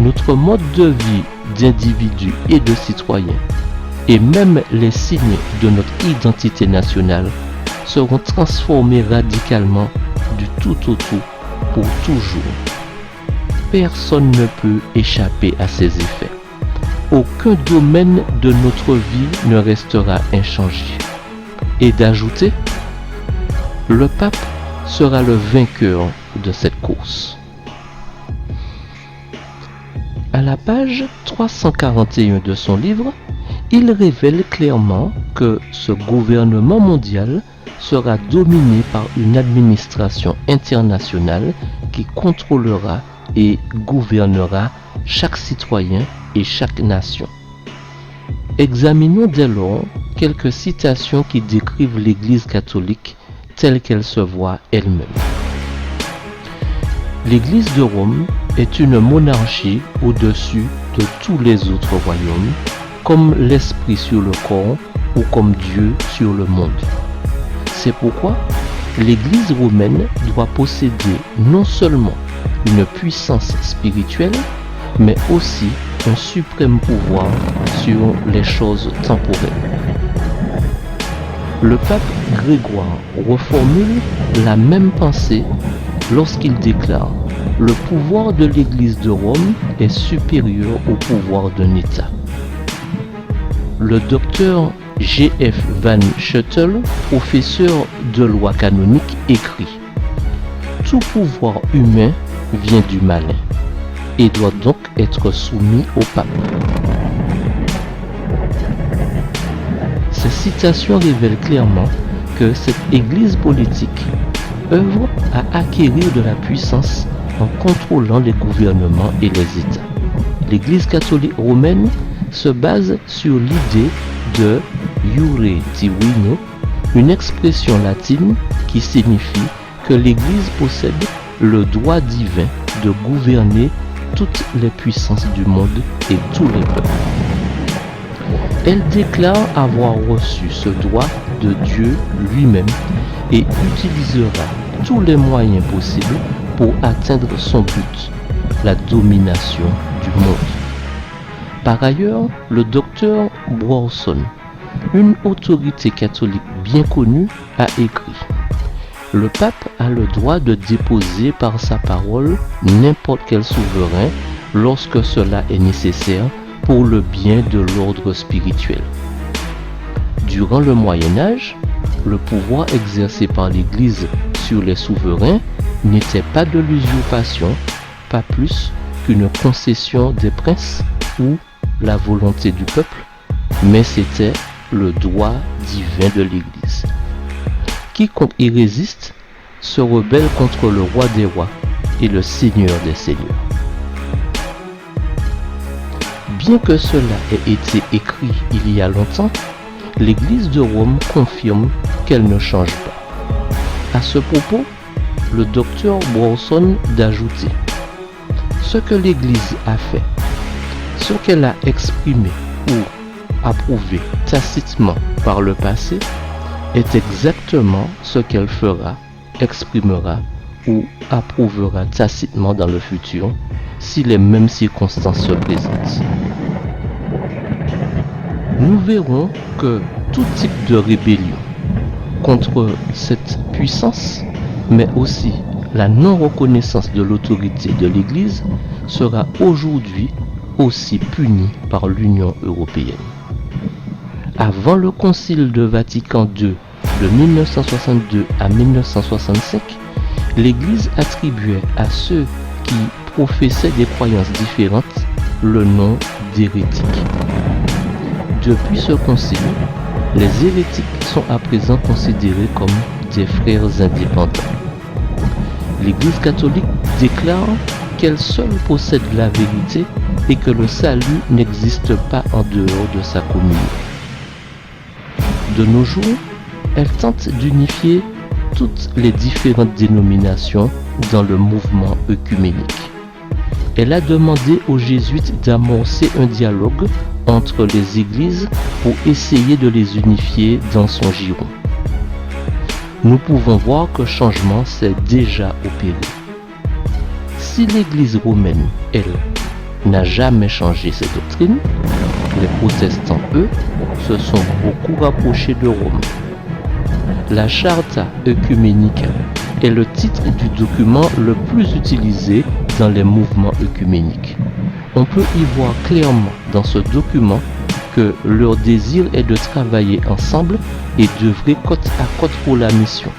Notre mode de vie d'individu et de citoyen, et même les signes de notre identité nationale, seront transformés radicalement du tout au tout pour toujours. Personne ne peut échapper à ces effets. Aucun domaine de notre vie ne restera inchangé. Et d'ajouter, le pape sera le vainqueur de cette course. À la page 341 de son livre, il révèle clairement que ce gouvernement mondial sera dominé par une administration internationale qui contrôlera et gouvernera chaque citoyen et chaque nation. Examinons dès lors quelques citations qui décrivent l'Église catholique telle qu'elle se voit elle-même. L'Église de Rome est une monarchie au-dessus de tous les autres royaumes, comme l'Esprit sur le corps ou comme Dieu sur le monde. C'est pourquoi l'Église romaine doit posséder non seulement une puissance spirituelle, mais aussi un suprême pouvoir sur les choses temporelles. Le pape Grégoire reformule la même pensée lorsqu'il déclare: le pouvoir de l'Église de Rome est supérieur au pouvoir d'un État. Le docteur G.F. Van Schuttel, professeur de loi canonique, écrit: tout pouvoir humain vient du malin et doit donc être soumis au pape. Ces citations révèlent clairement que cette Église politique œuvre à acquérir de la puissance en contrôlant les gouvernements et les États. L'Église catholique romaine se base sur l'idée de iure divino, une expression latine qui signifie que l'Église possède le droit divin de gouverner toutes les puissances du monde et tous les peuples. Elle déclare avoir reçu ce droit de Dieu lui-même et utilisera tous les moyens possibles pour atteindre son but, la domination du monde. Par ailleurs, le docteur Brorson, une autorité catholique bien connue, a écrit: le pape a le droit de déposer par sa parole n'importe quel souverain lorsque cela est nécessaire pour le bien de l'ordre spirituel. Durant le Moyen-Âge, le pouvoir exercé par l'Église sur les souverains n'était pas de l'usurpation, pas plus qu'une concession des princes ou la volonté du peuple, mais c'était le droit divin de l'Église. Quiconque y résiste se rebelle contre le roi des rois et le seigneur des seigneurs. Bien que cela ait été écrit il y a longtemps, l'Église de Rome confirme qu'elle ne change pas. À ce propos, le docteur Bronson d'ajouter: ce que l'Église a fait, ce qu'elle a exprimé ou approuvé tacitement par le passé, est exactement ce qu'elle fera, exprimera ou approuvera tacitement dans le futur si les mêmes circonstances se présentent. Nous verrons que tout type de rébellion contre cette puissance, mais aussi la non-reconnaissance de l'autorité de l'Église, sera aujourd'hui aussi punie par l'Union européenne. Avant le Concile de Vatican II de 1962 à 1965, l'Église attribuait à ceux qui professaient des croyances différentes le nom d'hérétiques. Depuis ce concile, les hérétiques sont à présent considérés comme des frères indépendants. L'Église catholique déclare qu'elle seule possède la vérité et que le salut n'existe pas en dehors de sa communion. De nos jours, elle tente d'unifier toutes les différentes dénominations dans le mouvement œcuménique. Elle a demandé aux jésuites d'amorcer un dialogue entre les églises pour essayer de les unifier dans son giron. Nous pouvons voir que changement s'est déjà opéré. Si l'Église romaine, elle, n'a jamais changé ses doctrines, les protestants, eux, se sont beaucoup rapprochés de Rome. La Charta Œcuménica est le titre du document le plus utilisé dans les mouvements œcuméniques. On peut y voir clairement dans ce document que leur désir est de travailler ensemble et d'œuvrer côte à côte pour la mission.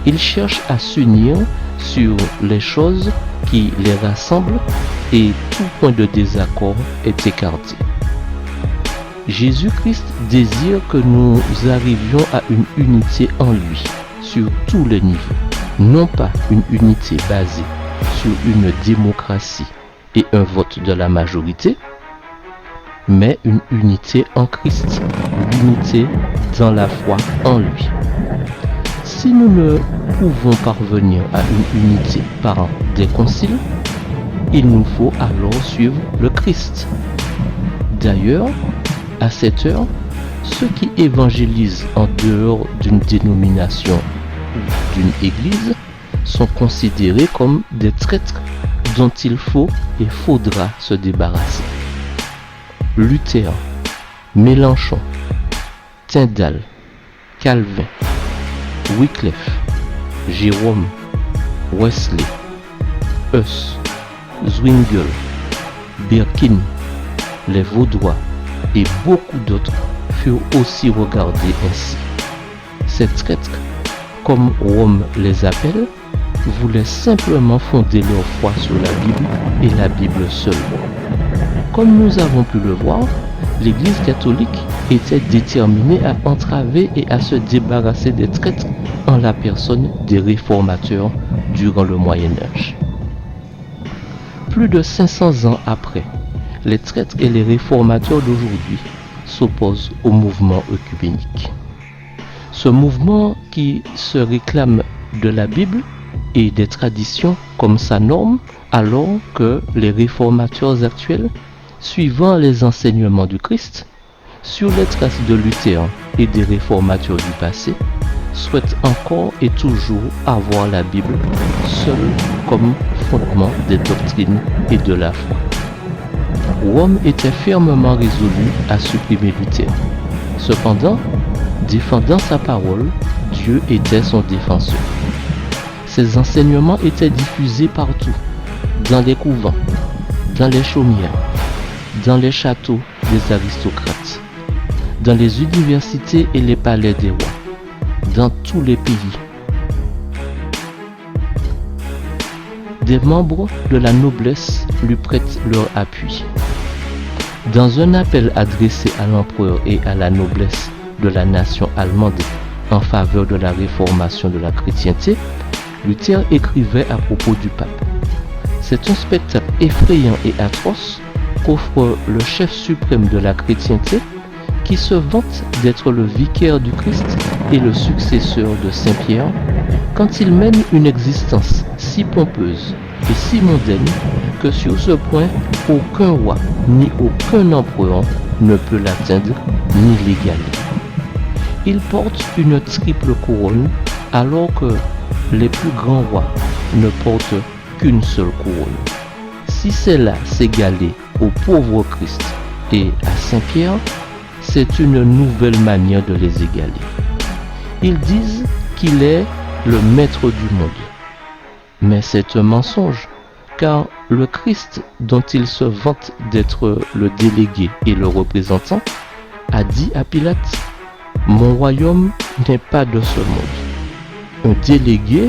Ils cherchent à s'unir sur les choses qui les rassemblent et tout point de désaccord est écarté. Jésus-Christ désire que nous arrivions à une unité en lui, sur tous les niveaux, non pas une unité basée sur une démocratie et un vote de la majorité, mais une unité en Christ, l'unité dans la foi en lui. Si nous ne pouvons parvenir à une unité par des conciles, il nous faut alors suivre le Christ. D'ailleurs, à cette heure, ceux qui évangélisent en dehors d'une dénomination ou d'une église sont considérés comme des traîtres dont il faut et faudra se débarrasser. Luther, Mélenchon, Tyndale, Calvin, Wycliffe, Jérôme, Wesley, Huss, Zwingli, Birkin, les Vaudois et beaucoup d'autres furent aussi regardés ainsi. Ces traîtres, comme Rome les appelle, voulaient simplement fonder leur foi sur la Bible et la Bible seule. Comme nous avons pu le voir, l'Église catholique était déterminée à entraver et à se débarrasser des traîtres en la personne des réformateurs durant le Moyen-Âge. Plus de 500 ans après, les traîtres et les réformateurs d'aujourd'hui s'opposent au mouvement œcuménique. Ce mouvement qui se réclame de la Bible et des traditions comme sa norme, alors que les réformateurs actuels, suivant les enseignements du Christ, sur les traces de Luther et des réformateurs du passé, souhaitent encore et toujours avoir la Bible seule comme fondement des doctrines et de la foi. Rome était fermement résolu à supprimer Luther. Cependant, défendant sa parole, Dieu était son défenseur. Ses enseignements étaient diffusés partout, dans les couvents, dans les chaumières, dans les châteaux des aristocrates, dans les universités et les palais des rois, dans tous les pays. Des membres de la noblesse lui prêtent leur appui. Dans un appel adressé à l'empereur et à la noblesse de la nation allemande en faveur de la réformation de la chrétienté, Luther écrivait à propos du pape. C'est un spectacle effrayant et atroce qu'offre le chef suprême de la chrétienté qui se vante d'être le vicaire du Christ et le successeur de Saint Pierre, quand il mène une existence si pompeuse et si mondaine que sur ce point, aucun roi ni aucun empereur ne peut l'atteindre ni l'égaler. Il porte une triple couronne alors que les plus grands rois ne portent qu'une seule couronne. Si celle-là s'égalait au pauvre Christ et à Saint-Pierre, c'est une nouvelle manière de les égaler. Ils disent qu'il est le maître du monde. Mais c'est un mensonge, car le Christ, dont il se vante d'être le délégué et le représentant, a dit à Pilate: « Mon royaume n'est pas de ce monde. » Un délégué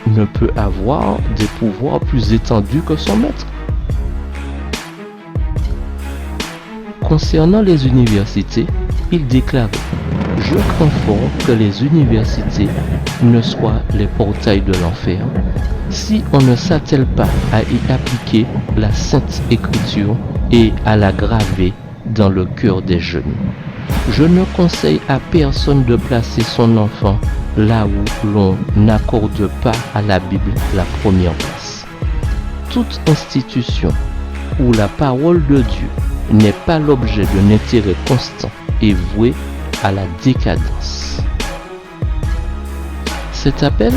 ne peut avoir des pouvoirs plus étendus que son maître. Concernant les universités, il déclarait: « Je crains fort que les universités ne soient les portails de l'enfer si on ne s'attelle pas à y appliquer la Sainte Écriture et à la graver dans le cœur des jeunes. Je ne conseille à personne de placer son enfant là où l'on n'accorde pas à la Bible la première place. Toute institution où la parole de Dieu n'est pas l'objet d'un intérêt constant et voué à la décadence. » Cet appel,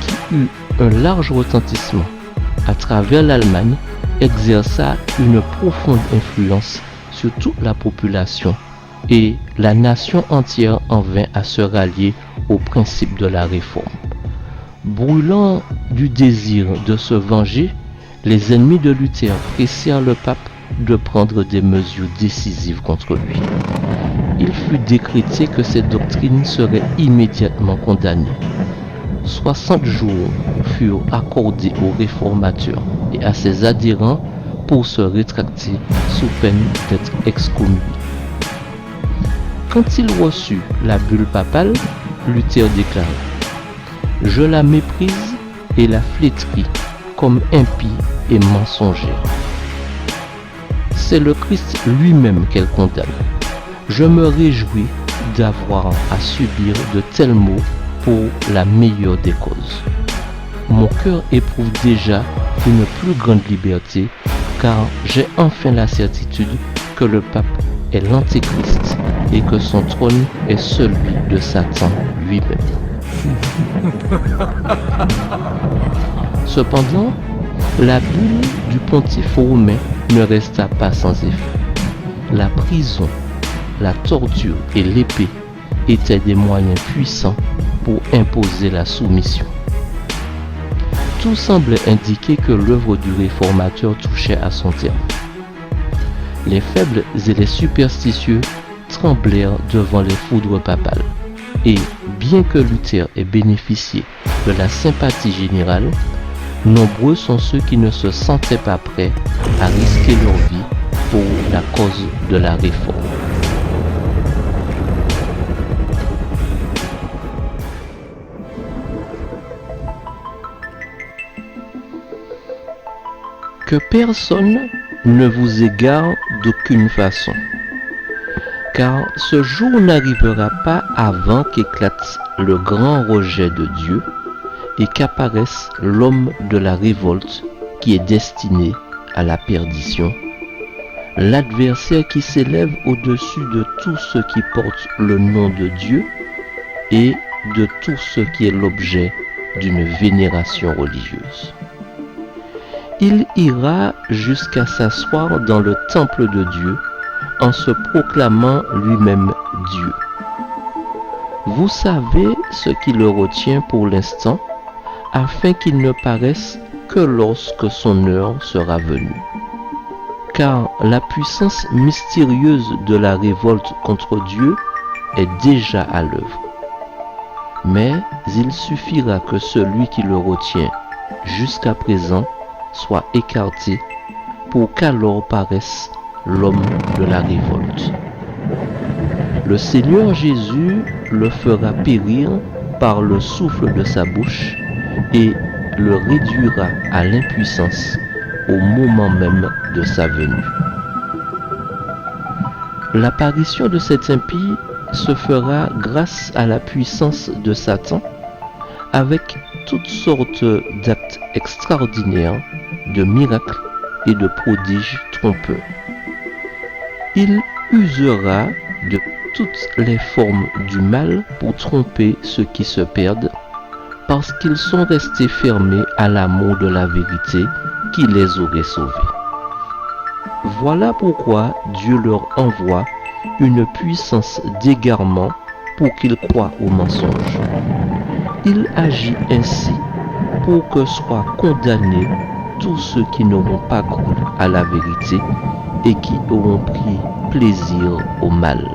qui eut un large retentissement à travers l'Allemagne, exerça une profonde influence sur toute la population et la nation entière en vint à se rallier au principe de la réforme. Brûlant du désir de se venger, les ennemis de Luther pressèrent le pape de prendre des mesures décisives contre lui. Il fut décrété que cette doctrine serait immédiatement condamnée. 60 jours furent accordés aux réformateurs et à ses adhérents pour se rétracter sous peine d'être excommuniés. Quand il reçut la bulle papale, Luther déclara: « Je la méprise et la flétris comme impie et mensongère. C'est le Christ lui-même qu'elle condamne. Je me réjouis d'avoir à subir de tels maux pour la meilleure des causes. Mon cœur éprouve déjà une plus grande liberté, car j'ai enfin la certitude que le pape est l'antéchrist et que son trône est celui de Satan lui-même. » Cependant, la bulle du pontife romain ne resta pas sans effet. La prison, la torture et l'épée étaient des moyens puissants pour imposer la soumission. Tout semblait indiquer que l'œuvre du réformateur touchait à son terme. Les faibles et les superstitieux tremblèrent devant les foudres papales. Et bien que Luther ait bénéficié de la sympathie générale, nombreux sont ceux qui ne se sentaient pas prêts à risquer leur vie pour la cause de la réforme. Que personne ne vous égare d'aucune façon, car ce jour n'arrivera pas avant qu'éclate le grand rejet de Dieu et qu'apparaisse l'homme de la révolte qui est destiné à la perdition, l'adversaire qui s'élève au-dessus de tout ce qui porte le nom de Dieu et de tout ce qui est l'objet d'une vénération religieuse. Il ira jusqu'à s'asseoir dans le temple de Dieu en se proclamant lui-même Dieu. Vous savez ce qui le retient pour l'instant, afin qu'il ne paraisse que lorsque son heure sera venue. Car la puissance mystérieuse de la révolte contre Dieu est déjà à l'œuvre. Mais il suffira que celui qui le retient jusqu'à présent soit écarté pour qu'alors paraisse l'homme de la révolte. Le Seigneur Jésus le fera périr par le souffle de sa bouche et le réduira à l'impuissance au moment même de sa venue. L'apparition de cet impie se fera grâce à la puissance de Satan, avec toutes sortes d'actes extraordinaires, de miracles et de prodiges trompeurs. Il usera de toutes les formes du mal pour tromper ceux qui se perdent, parce qu'ils sont restés fermés à l'amour de la vérité qui les aurait sauvés. Voilà pourquoi Dieu leur envoie une puissance d'égarement pour qu'ils croient au mensonge. Il agit ainsi pour que soient condamnés tous ceux qui n'auront pas cru à la vérité et qui auront pris plaisir au mal.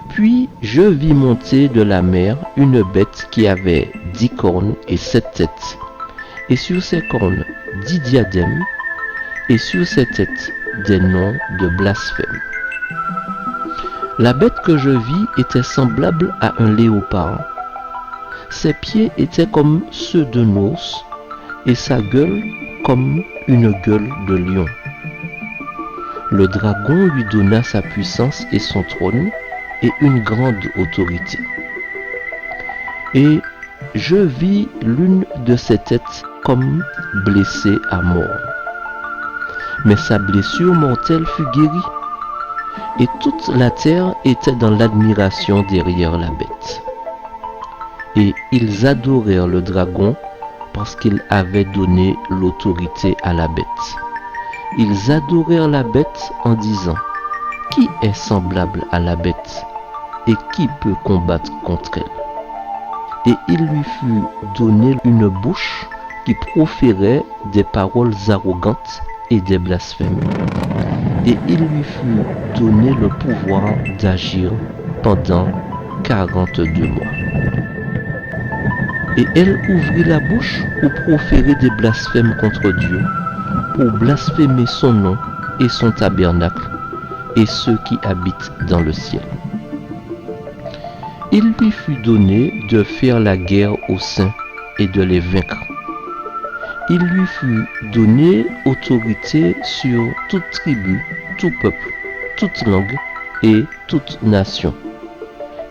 Puis je vis monter de la mer une bête qui avait 10 cornes et 7 têtes, et sur ses cornes 10 diadèmes, et sur ses têtes des noms de blasphème. La bête que je vis était semblable à un léopard. Ses pieds étaient comme ceux d'un ours, et sa gueule comme une gueule de lion. Le dragon lui donna sa puissance et son trône, et une grande autorité. Et je vis l'une de ses têtes comme blessée à mort. Mais sa blessure mortelle fut guérie, et toute la terre était dans l'admiration derrière la bête. Et ils adorèrent le dragon parce qu'il avait donné l'autorité à la bête. Ils adorèrent la bête en disant: qui est semblable à la bête et qui peut combattre contre elle? Et il lui fut donné une bouche qui proférait des paroles arrogantes et des blasphèmes. Et il lui fut donné le pouvoir d'agir pendant 42 mois. Et elle ouvrit la bouche pour proférer des blasphèmes contre Dieu, pour blasphémer son nom et son tabernacle, et ceux qui habitent dans le ciel. Il lui fut donné de faire la guerre aux saints et de les vaincre. Il lui fut donné autorité sur toute tribu, tout peuple, toute langue et toute nation.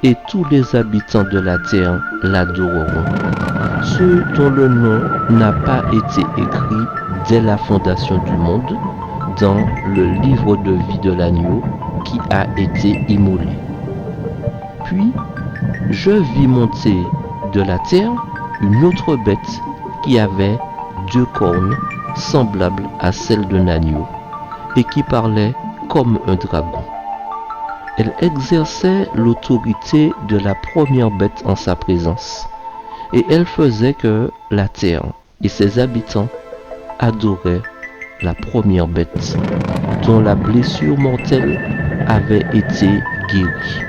Et tous les habitants de la terre l'adoreront. Ceux dont le nom n'a pas été écrit dès la fondation du monde dans le livre de vie de l'agneau qui a été immolé. Puis je vis monter de la terre une autre bête qui avait 2 cornes semblables à celles d'un agneau et qui parlait comme un dragon. Elle exerçait l'autorité de la première bête en sa présence, et elle faisait que la terre et ses habitants adoraient la première bête, dont la blessure mortelle avait été guérie.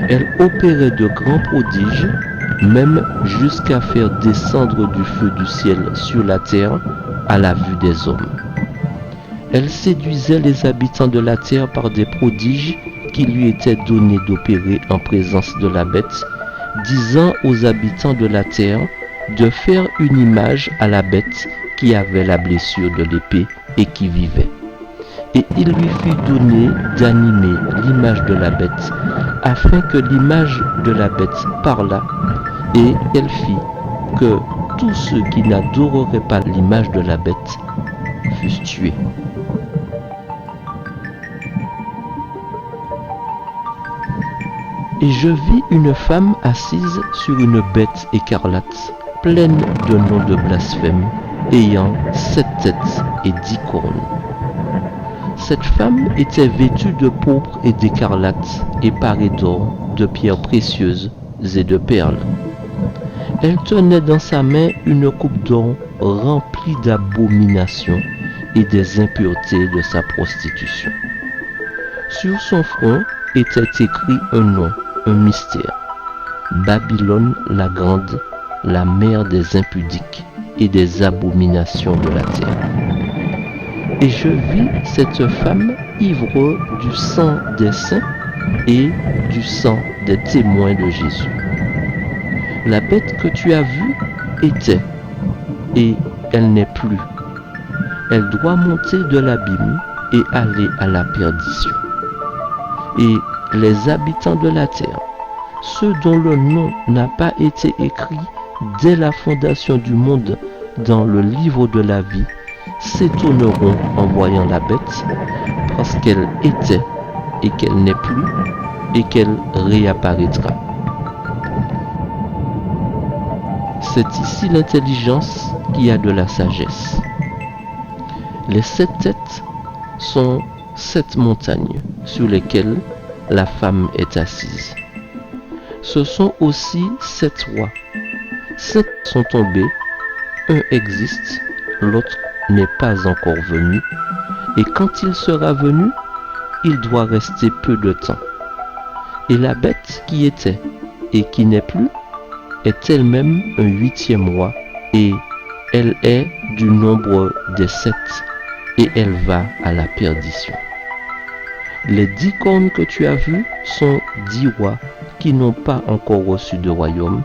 Elle opérait de grands prodiges, même jusqu'à faire descendre du feu du ciel sur la terre à la vue des hommes. Elle séduisait les habitants de la terre par des prodiges qui lui étaient donnés d'opérer en présence de la bête, disant aux habitants de la terre de faire une image à la bête qui avait la blessure de l'épée et qui vivait. Et il lui fut donné d'animer l'image de la bête, afin que l'image de la bête parlât, et elle fit que tous ceux qui n'adoreraient pas l'image de la bête fussent tués. Et je vis une femme assise sur une bête écarlate, pleine de noms de blasphème, ayant 7 têtes et 10 cornes. Cette femme était vêtue de pourpre et d'écarlate, et parée d'or, de pierres précieuses et de perles. Elle tenait dans sa main une coupe d'or remplie d'abominations et des impuretés de sa prostitution. Sur son front était écrit un nom, un mystère: Babylone la grande, la mère des impudiques et des abominations de la terre. Et je vis cette femme ivre du sang des saints et du sang des témoins de Jésus. La bête que tu as vue était et elle n'est plus. Elle doit monter de l'abîme et aller à la perdition. Et les habitants de la terre, ceux dont le nom n'a pas été écrit dès la fondation du monde dans le livre de la vie, s'étonneront en voyant la bête, parce qu'elle était et qu'elle n'est plus et qu'elle réapparaîtra. C'est ici l'intelligence qui a de la sagesse. Les 7 têtes sont 7 montagnes sur lesquelles la femme est assise. Ce sont aussi 7 rois. 7 sont tombés, un existe, l'autre n'est pas encore venu, et quand il sera venu, il doit rester peu de temps. Et la bête qui était et qui n'est plus est elle-même un 8e roi, et elle est du nombre des 7, et elle va à la perdition. Les 10 cornes que tu as vues sont 10 rois qui n'ont pas encore reçu de royaume,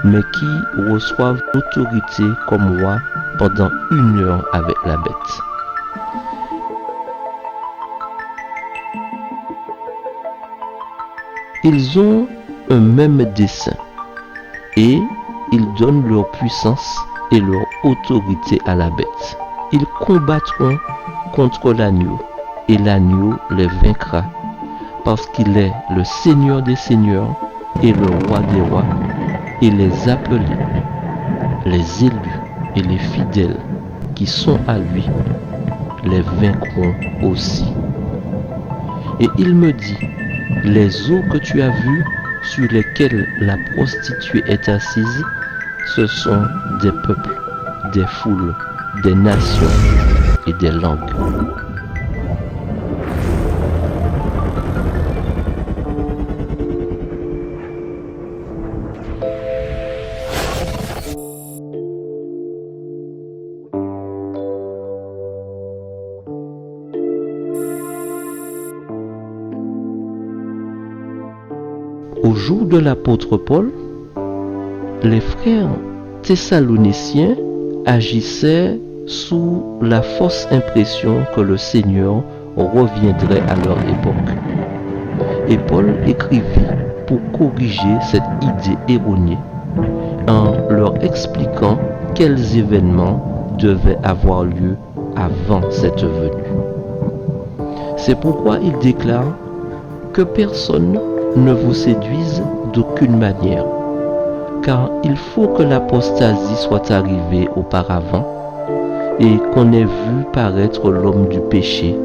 mais qui reçoivent l'autorité comme roi pendant 1 heure avec la bête. Ils ont un même dessein et ils donnent leur puissance et leur autorité à la bête. Ils combattront contre l'agneau et l'agneau les vaincra parce qu'il est le Seigneur des seigneurs et le roi des rois, et les appelés, les élus et les fidèles qui sont à lui les vaincront aussi. Et il me dit, les eaux que tu as vues sur lesquelles la prostituée est assise, ce sont des peuples, des foules, des nations et des langues. Au jour de l'apôtre Paul, les frères thessaloniciens agissaient sous la fausse impression que le Seigneur reviendrait à leur époque. Et Paul écrivit pour corriger cette idée erronée en leur expliquant quels événements devaient avoir lieu avant cette venue. C'est pourquoi il déclare que personne ne vous séduise d'aucune manière, car il faut que l'apostasie soit arrivée auparavant et qu'on ait vu paraître l'homme du péché,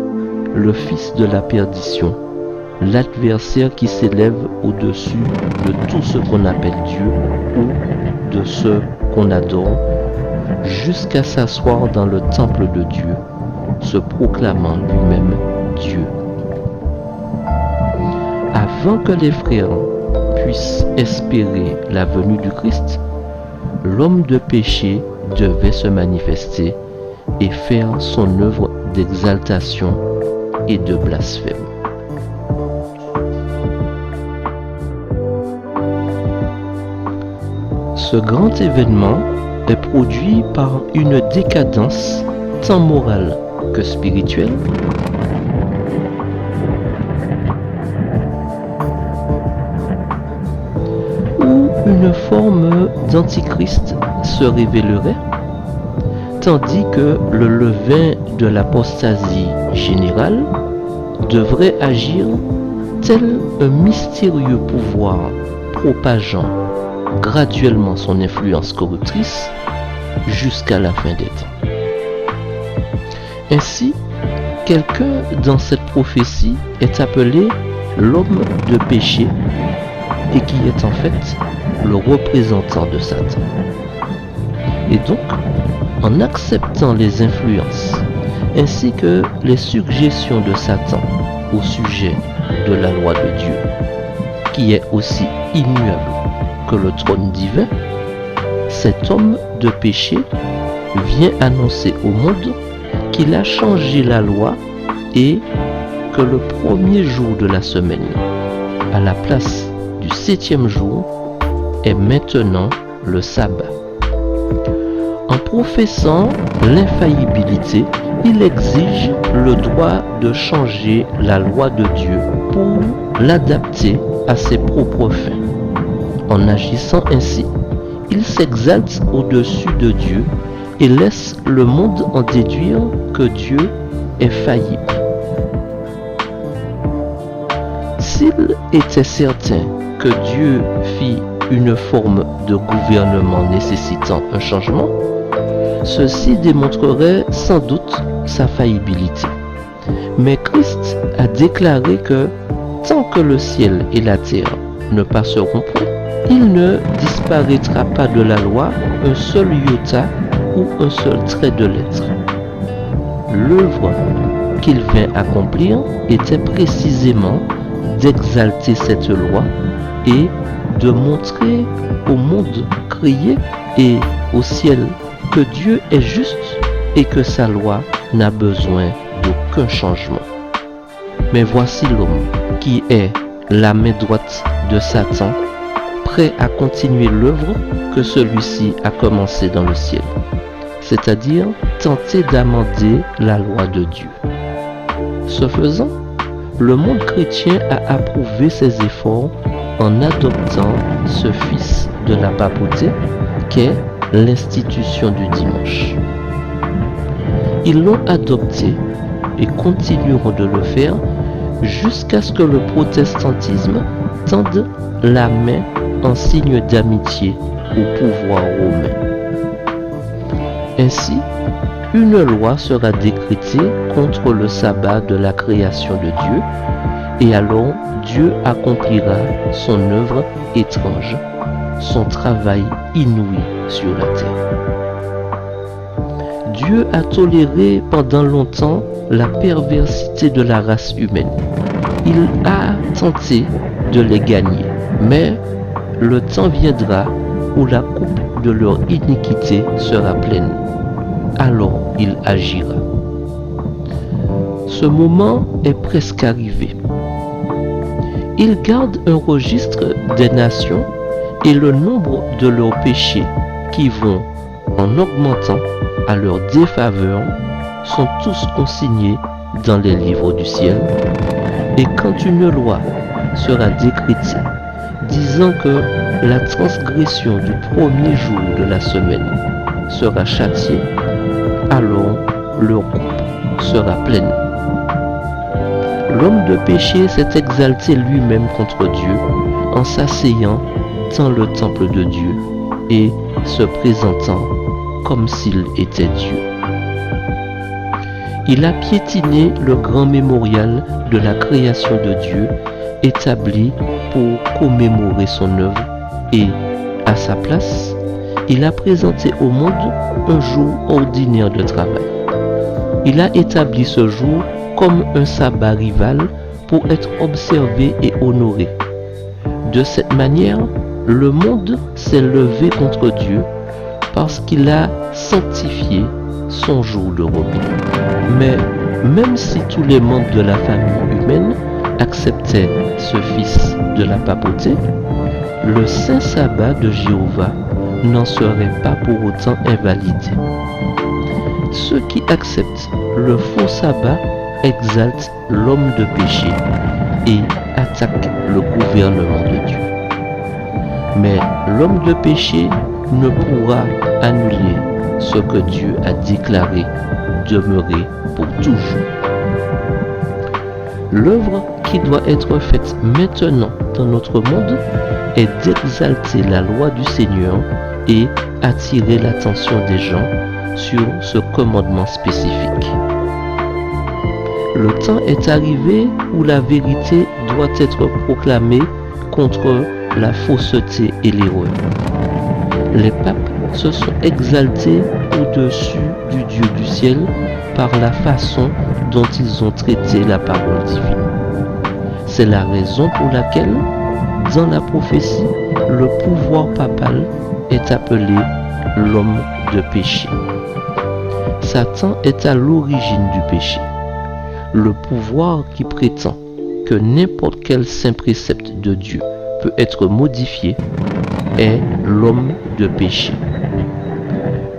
le fils de la perdition, l'adversaire qui s'élève au-dessus de tout ce qu'on appelle Dieu ou de ce qu'on adore, jusqu'à s'asseoir dans le temple de Dieu, se proclamant lui-même Dieu. Avant que les frères puissent espérer la venue du Christ, l'homme de péché devait se manifester et faire son œuvre d'exaltation et de blasphème. Ce grand événement est produit par une décadence tant morale que spirituelle, où une forme d'antichrist se révélerait, tandis que le levain de l'apostasie générale devrait agir tel un mystérieux pouvoir propageant graduellement son influence corruptrice jusqu'à la fin des temps. Ainsi, quelqu'un dans cette prophétie est appelé l'homme de péché et qui est en fait le représentant de Satan. Et donc, en acceptant les influences ainsi que les suggestions de Satan au sujet de la loi de Dieu, qui est aussi immuable que le trône divin, cet homme de péché vient annoncer au monde qu'il a changé la loi et que le premier jour de la semaine, à la place du 7e jour, est maintenant le sabbat. En professant l'infaillibilité, il exige le droit de changer la loi de Dieu pour l'adapter à ses propres fins. En agissant ainsi, il s'exalte au-dessus de Dieu et laisse le monde en déduire que Dieu est faillible. S'il était certain que Dieu fit une forme de gouvernement nécessitant un changement, ceci démontrerait sans doute sa faillibilité. Mais Christ a déclaré que tant que le ciel et la terre ne passeront point, il ne disparaîtra pas de la loi un seul iota ou un seul trait de lettre. L'œuvre qu'il vint accomplir était précisément d'exalter cette loi et de montrer au monde créé et au ciel que Dieu est juste et que sa loi n'a besoin d'aucun changement. Mais voici l'homme qui est la main droite de Satan, prêt à continuer l'œuvre que celui-ci a commencée dans le ciel, c'est-à-dire tenter d'amender la loi de Dieu. Ce faisant, le monde chrétien a approuvé ses efforts en adoptant ce fils de la papauté qu'est l'institution du dimanche. Ils l'ont adopté et continueront de le faire jusqu'à ce que le protestantisme tende la main en signe d'amitié au pouvoir romain. Ainsi, une loi sera décrétée contre le sabbat de la création de Dieu, et alors Dieu accomplira son œuvre étrange, son travail inouï sur la terre. Dieu a toléré pendant longtemps la perversité de la race humaine. Il a tenté de les gagner, mais le temps viendra où la coupe de leur iniquité sera pleine. Alors il agira. Ce moment est presque arrivé. Il garde un registre des nations et le nombre de leurs péchés qui vont, en augmentant à leur défaveur, sont tous consignés dans les livres du ciel. Et quand une loi sera décrétée disant que la transgression du premier jour de la semaine sera châtiée, alors leur coupe sera pleine. L'homme de péché s'est exalté lui-même contre Dieu en s'asseyant dans le temple de Dieu et se présentant comme s'il était Dieu. Il a piétiné le grand mémorial de la création de Dieu établi pour commémorer son œuvre et, à sa place, il a présenté au monde un jour ordinaire de travail. Il a établi ce jour comme un sabbat rival pour être observé et honoré. De cette manière, le monde s'est levé contre Dieu parce qu'il a sanctifié son jour de repos. Mais même si tous les membres de la famille humaine acceptaient ce fils de la papauté, le saint sabbat de Jéhovah n'en serait pas pour autant invalidé. Ceux qui acceptent le faux sabbat exaltent l'homme de péché et attaquent le gouvernement de Dieu. Mais l'homme de péché ne pourra annuler ce que Dieu a déclaré demeurer pour toujours. L'œuvre qui doit être faite maintenant dans notre monde est d'exalter la loi du Seigneur et attirer l'attention des gens sur ce commandement spécifique. Le temps est arrivé où la vérité doit être proclamée contre la fausseté et l'erreur. Les papes se sont exaltés au-dessus du Dieu du ciel par la façon dont ils ont traité la parole divine. C'est la raison pour laquelle, dans la prophétie, le pouvoir papal est appelé l'homme de péché. Satan est à l'origine du péché. Le pouvoir qui prétend que n'importe quel saint précepte de Dieu peut être modifié est l'homme de péché.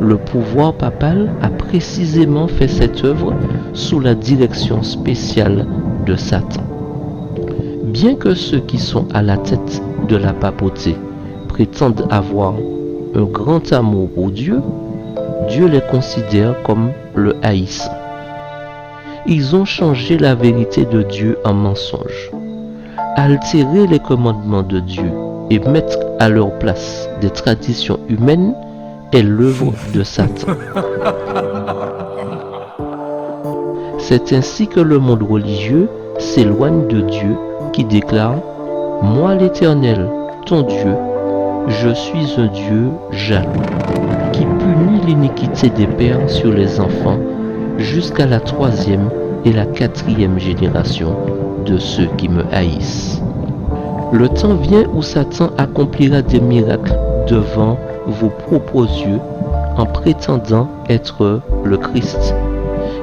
Le pouvoir papal a précisément fait cette œuvre sous la direction spéciale de Satan. Bien que ceux qui sont à la tête de la papauté prétendent avoir un grand amour pour Dieu, Dieu les considère comme le haïssant. Ils ont changé la vérité de Dieu en mensonge, altéré les commandements de Dieu et mettre à leur place des traditions humaines est l'œuvre de Satan. C'est ainsi que le monde religieux s'éloigne de Dieu qui déclare « Moi l'Éternel, ton Dieu, je suis un Dieu jaloux, qui punit l'iniquité des pères sur les enfants jusqu'à la 3e et la 4e génération de ceux qui me haïssent. » Le temps vient où Satan accomplira des miracles devant vos propres yeux en prétendant être le Christ.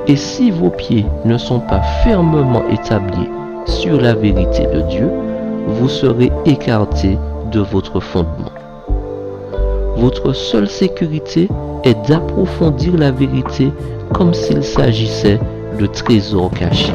Et si vos pieds ne sont pas fermement établis sur la vérité de Dieu, vous serez écartés de votre fondement. Votre seule sécurité est d'approfondir la vérité comme s'il s'agissait de trésors cachés.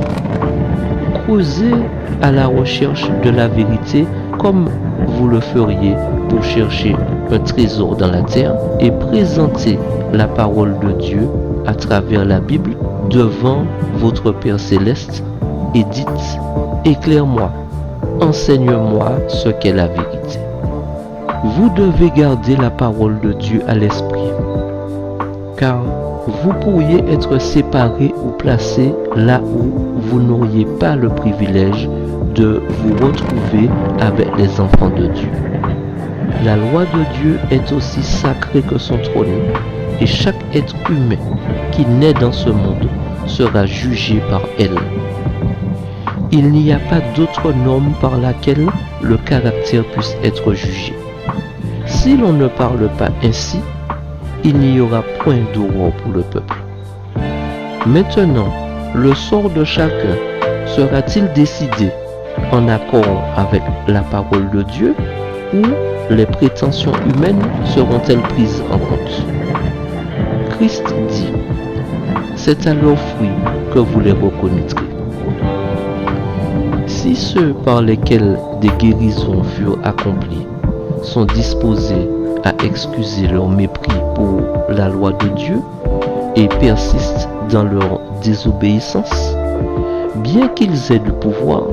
Creusez à la recherche de la vérité comme vous le feriez pour chercher un trésor dans la terre et présentez la parole de Dieu à travers la Bible devant votre Père Céleste et dites « Éclaire-moi, enseigne-moi ce qu'est la vérité ». Vous devez garder la parole de Dieu à l'esprit, car vous pourriez être séparé ou placé là où vous n'auriez pas le privilège de vous retrouver avec les enfants de Dieu. La loi de Dieu est aussi sacrée que son trône, et chaque être humain qui naît dans ce monde sera jugé par elle. Il n'y a pas d'autre norme par laquelle le caractère puisse être jugé. Si l'on ne parle pas ainsi, il n'y aura point d'aurore pour le peuple. Maintenant, le sort de chacun sera-t-il décidé en accord avec la parole de Dieu ou les prétentions humaines seront-elles prises en compte? Christ dit, c'est à leurs fruits que vous les reconnaîtrez. Si ceux par lesquels des guérisons furent accomplies sont disposés à excuser leur mépris pour la loi de Dieu et persistent dans leur désobéissance, bien qu'ils aient du pouvoir,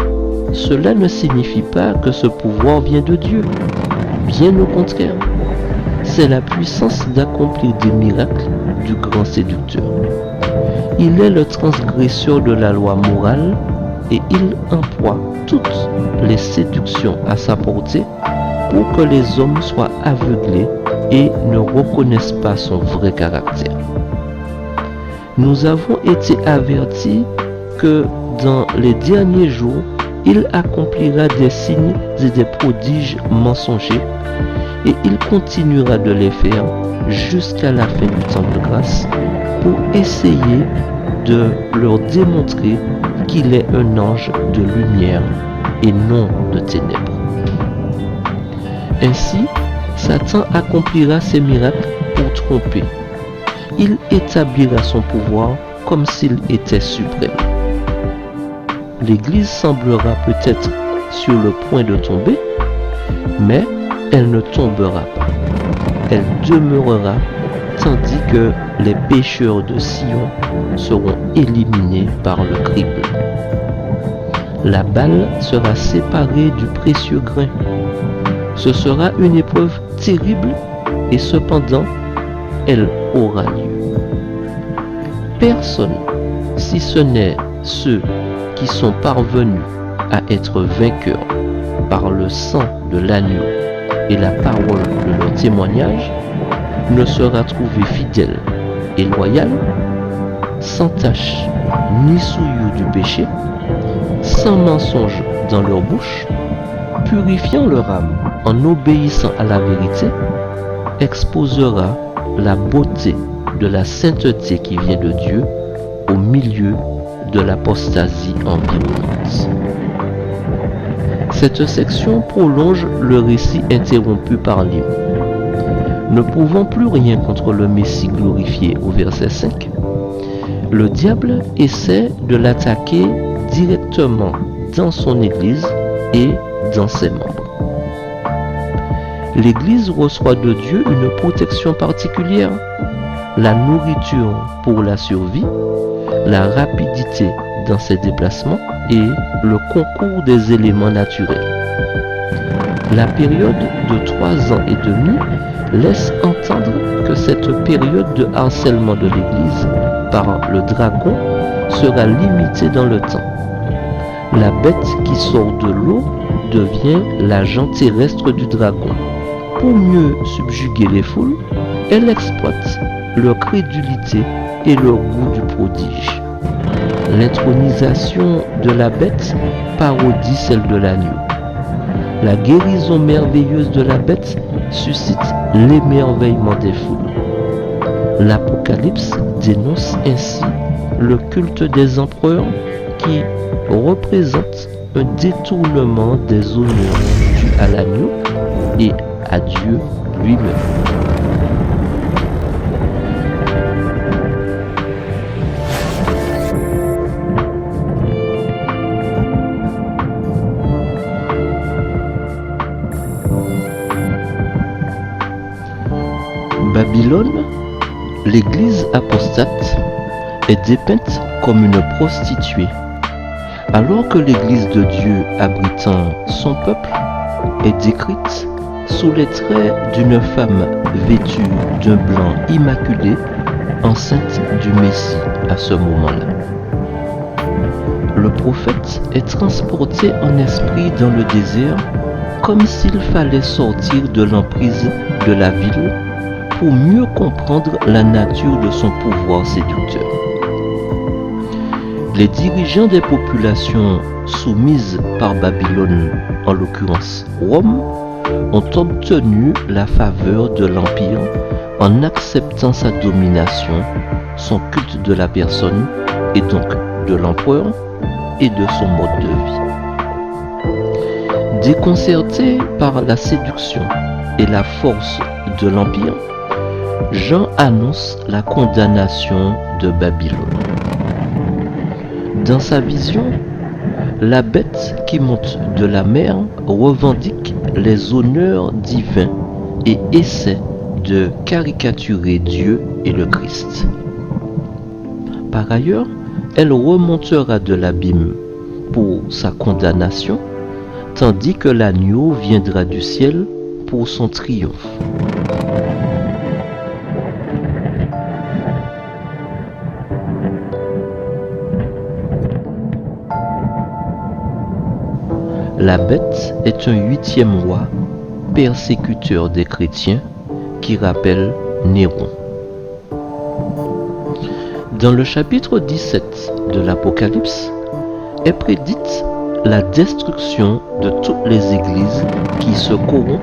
cela ne signifie pas que ce pouvoir vient de Dieu. Bien au contraire, c'est la puissance d'accomplir des miracles du grand séducteur. Il est le transgresseur de la loi morale et il emploie toutes les séductions à sa portée pour que les hommes soient aveuglés et ne reconnaissent pas son vrai caractère. Nous avons été avertis que dans les derniers jours, il accomplira des signes et des prodiges mensongers et il continuera de les faire jusqu'à la fin du temps de grâce pour essayer de leur démontrer qu'il est un ange de lumière et non de ténèbres. Ainsi, Satan accomplira ses miracles pour tromper. Il établira son pouvoir comme s'il était suprême. L'Église semblera peut-être sur le point de tomber, mais elle ne tombera pas. Elle demeurera tandis que les pécheurs de Sion seront éliminés par le crible. La balle sera séparée du précieux grain. Ce sera une épreuve terrible et cependant, elle aura lieu. Personne, si ce n'est ceux qui sont parvenus à être vainqueurs par le sang de l'agneau et la parole de leur témoignage, ne sera trouvé fidèle et loyal, sans tache ni souillure du péché, sans mensonge dans leur bouche, purifiant leur âme en obéissant à la vérité, exposera la beauté de la sainteté qui vient de Dieu au milieu de l'apostasie environnante. Cette section prolonge le récit interrompu par l'hymne. Ne pouvant plus rien contre le Messie glorifié au verset 5, le diable essaie de l'attaquer directement dans son Église et dans ses membres. L'Église reçoit de Dieu une protection particulière, la nourriture pour la survie, la rapidité dans ses déplacements et le concours des éléments naturels. La période de 3 ans et demi laisse entendre que cette période de harcèlement de l'Église par le dragon sera limitée dans le temps. La bête qui sort de l'eau devient l'agent terrestre du dragon. Pour mieux subjuguer les foules, elle exploite leur crédulité et leur goût du prodige. L'intronisation de la bête parodie celle de l'agneau. La guérison merveilleuse de la bête suscite l'émerveillement des foules. L'Apocalypse dénonce ainsi le culte des empereurs qui représente un détournement des honneurs dus à l'agneau et à Dieu lui-même. Babylone, l'église apostate, est dépeinte comme une prostituée, alors que l'église de Dieu abritant son peuple est décrite sous les traits d'une femme vêtue d'un blanc immaculé, enceinte du Messie à ce moment-là. Le prophète est transporté en esprit dans le désert comme s'il fallait sortir de l'emprise de la ville pour mieux comprendre la nature de son pouvoir séducteur. Les dirigeants des populations soumises par Babylone, en l'occurrence Rome, ont obtenu la faveur de l'Empire en acceptant sa domination, son culte de la personne et donc de l'empereur et de son mode de vie. Déconcerté par la séduction et la force de l'Empire, Jean annonce la condamnation de Babylone. Dans sa vision, la bête qui monte de la mer revendique les honneurs divins et essaie de caricaturer Dieu et le Christ. Par ailleurs, elle remontera de l'abîme pour sa condamnation, tandis que l'agneau viendra du ciel pour son triomphe. La bête est un 8e roi, persécuteur des chrétiens, qui rappelle Néron. Dans le chapitre 17 de l'Apocalypse, est prédite la destruction de toutes les églises qui se corrompent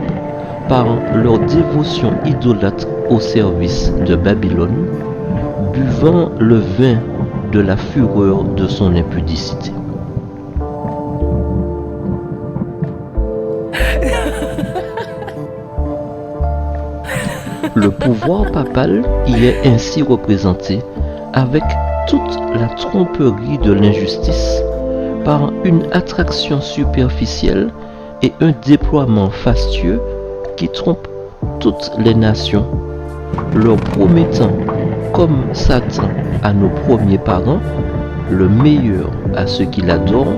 par leur dévotion idolâtre au service de Babylone, buvant le vin de la fureur de son impudicité. Le pouvoir papal y est ainsi représenté avec toute la tromperie de l'injustice par une attraction superficielle et un déploiement fastueux qui trompe toutes les nations, leur promettant, comme Satan à nos premiers parents, le meilleur à ceux qui l'adorent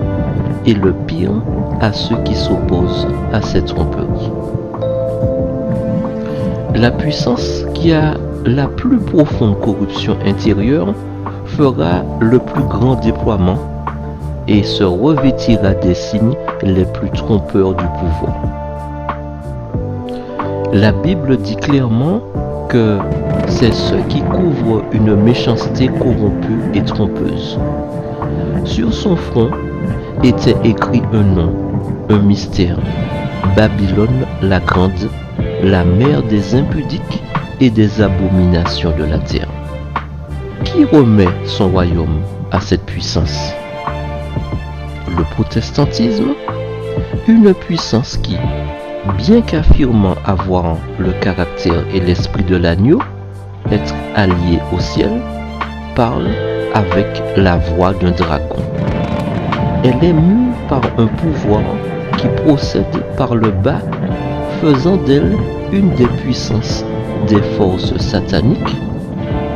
et le pire à ceux qui s'opposent à cette tromperie. La puissance qui a la plus profonde corruption intérieure fera le plus grand déploiement et se revêtira des signes les plus trompeurs du pouvoir. La Bible dit clairement que c'est ceux qui couvrent une méchanceté corrompue et trompeuse. Sur son front était écrit un nom, un mystère, Babylone la Grande, la mère des impudiques et des abominations de la terre. Qui remet son royaume à cette puissance? Le protestantisme, une puissance qui, bien qu'affirmant avoir le caractère et l'esprit de l'agneau, être allié au ciel, parle avec la voix d'un dragon. Elle est mue par un pouvoir qui procède par le bas, faisant d'elle une des puissances des forces sataniques,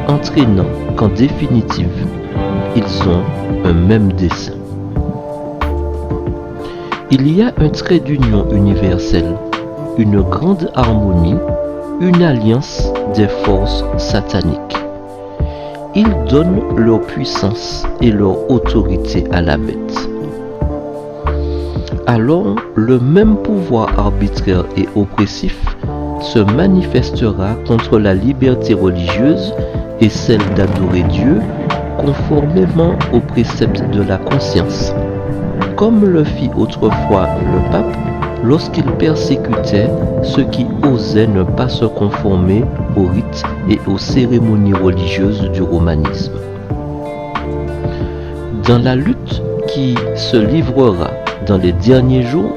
entraînant qu'en définitive, ils ont un même dessein. Il y a un trait d'union universelle, une grande harmonie, une alliance des forces sataniques. Ils donnent leur puissance et leur autorité à la bête. Alors, le même pouvoir arbitraire et oppressif se manifestera contre la liberté religieuse et celle d'adorer Dieu conformément aux préceptes de la conscience, comme le fit autrefois le pape lorsqu'il persécutait ceux qui osaient ne pas se conformer aux rites et aux cérémonies religieuses du romanisme. Dans la lutte qui se livrera dans les derniers jours,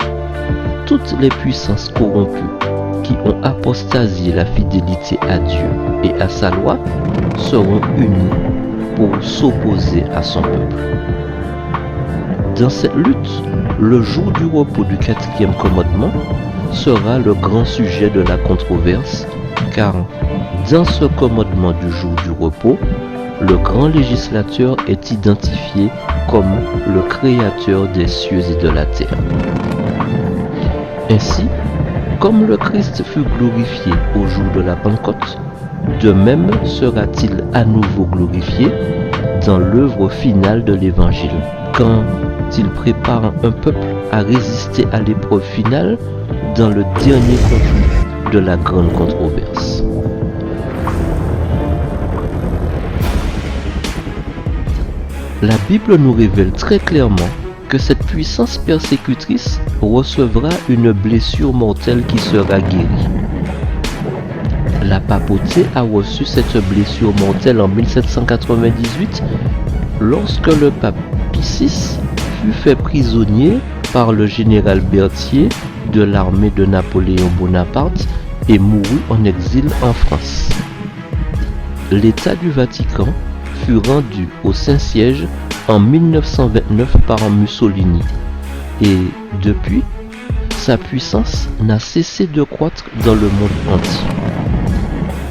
toutes les puissances corrompues qui ont apostasié la fidélité à Dieu et à sa loi seront unies pour s'opposer à son peuple. Dans cette lutte, le jour du repos du 4e commandement sera le grand sujet de la controverse, car dans ce commandement du jour du repos, le grand législateur est identifié comme le créateur des cieux et de la terre. Ainsi, comme le Christ fut glorifié au jour de la Pentecôte, de même sera-t-il à nouveau glorifié dans l'œuvre finale de l'Évangile, quand il prépare un peuple à résister à l'épreuve finale dans le dernier conflit de la grande controverse. La Bible nous révèle très clairement que cette puissance persécutrice recevra une blessure mortelle qui sera guérie. La papauté a reçu cette blessure mortelle en 1798 lorsque le pape Pie VI fut fait prisonnier par le général Berthier de l'armée de Napoléon Bonaparte et mourut en exil en France. L'État du Vatican fut rendu au Saint-Siège en 1929 par Mussolini et depuis, sa puissance n'a cessé de croître dans le monde entier.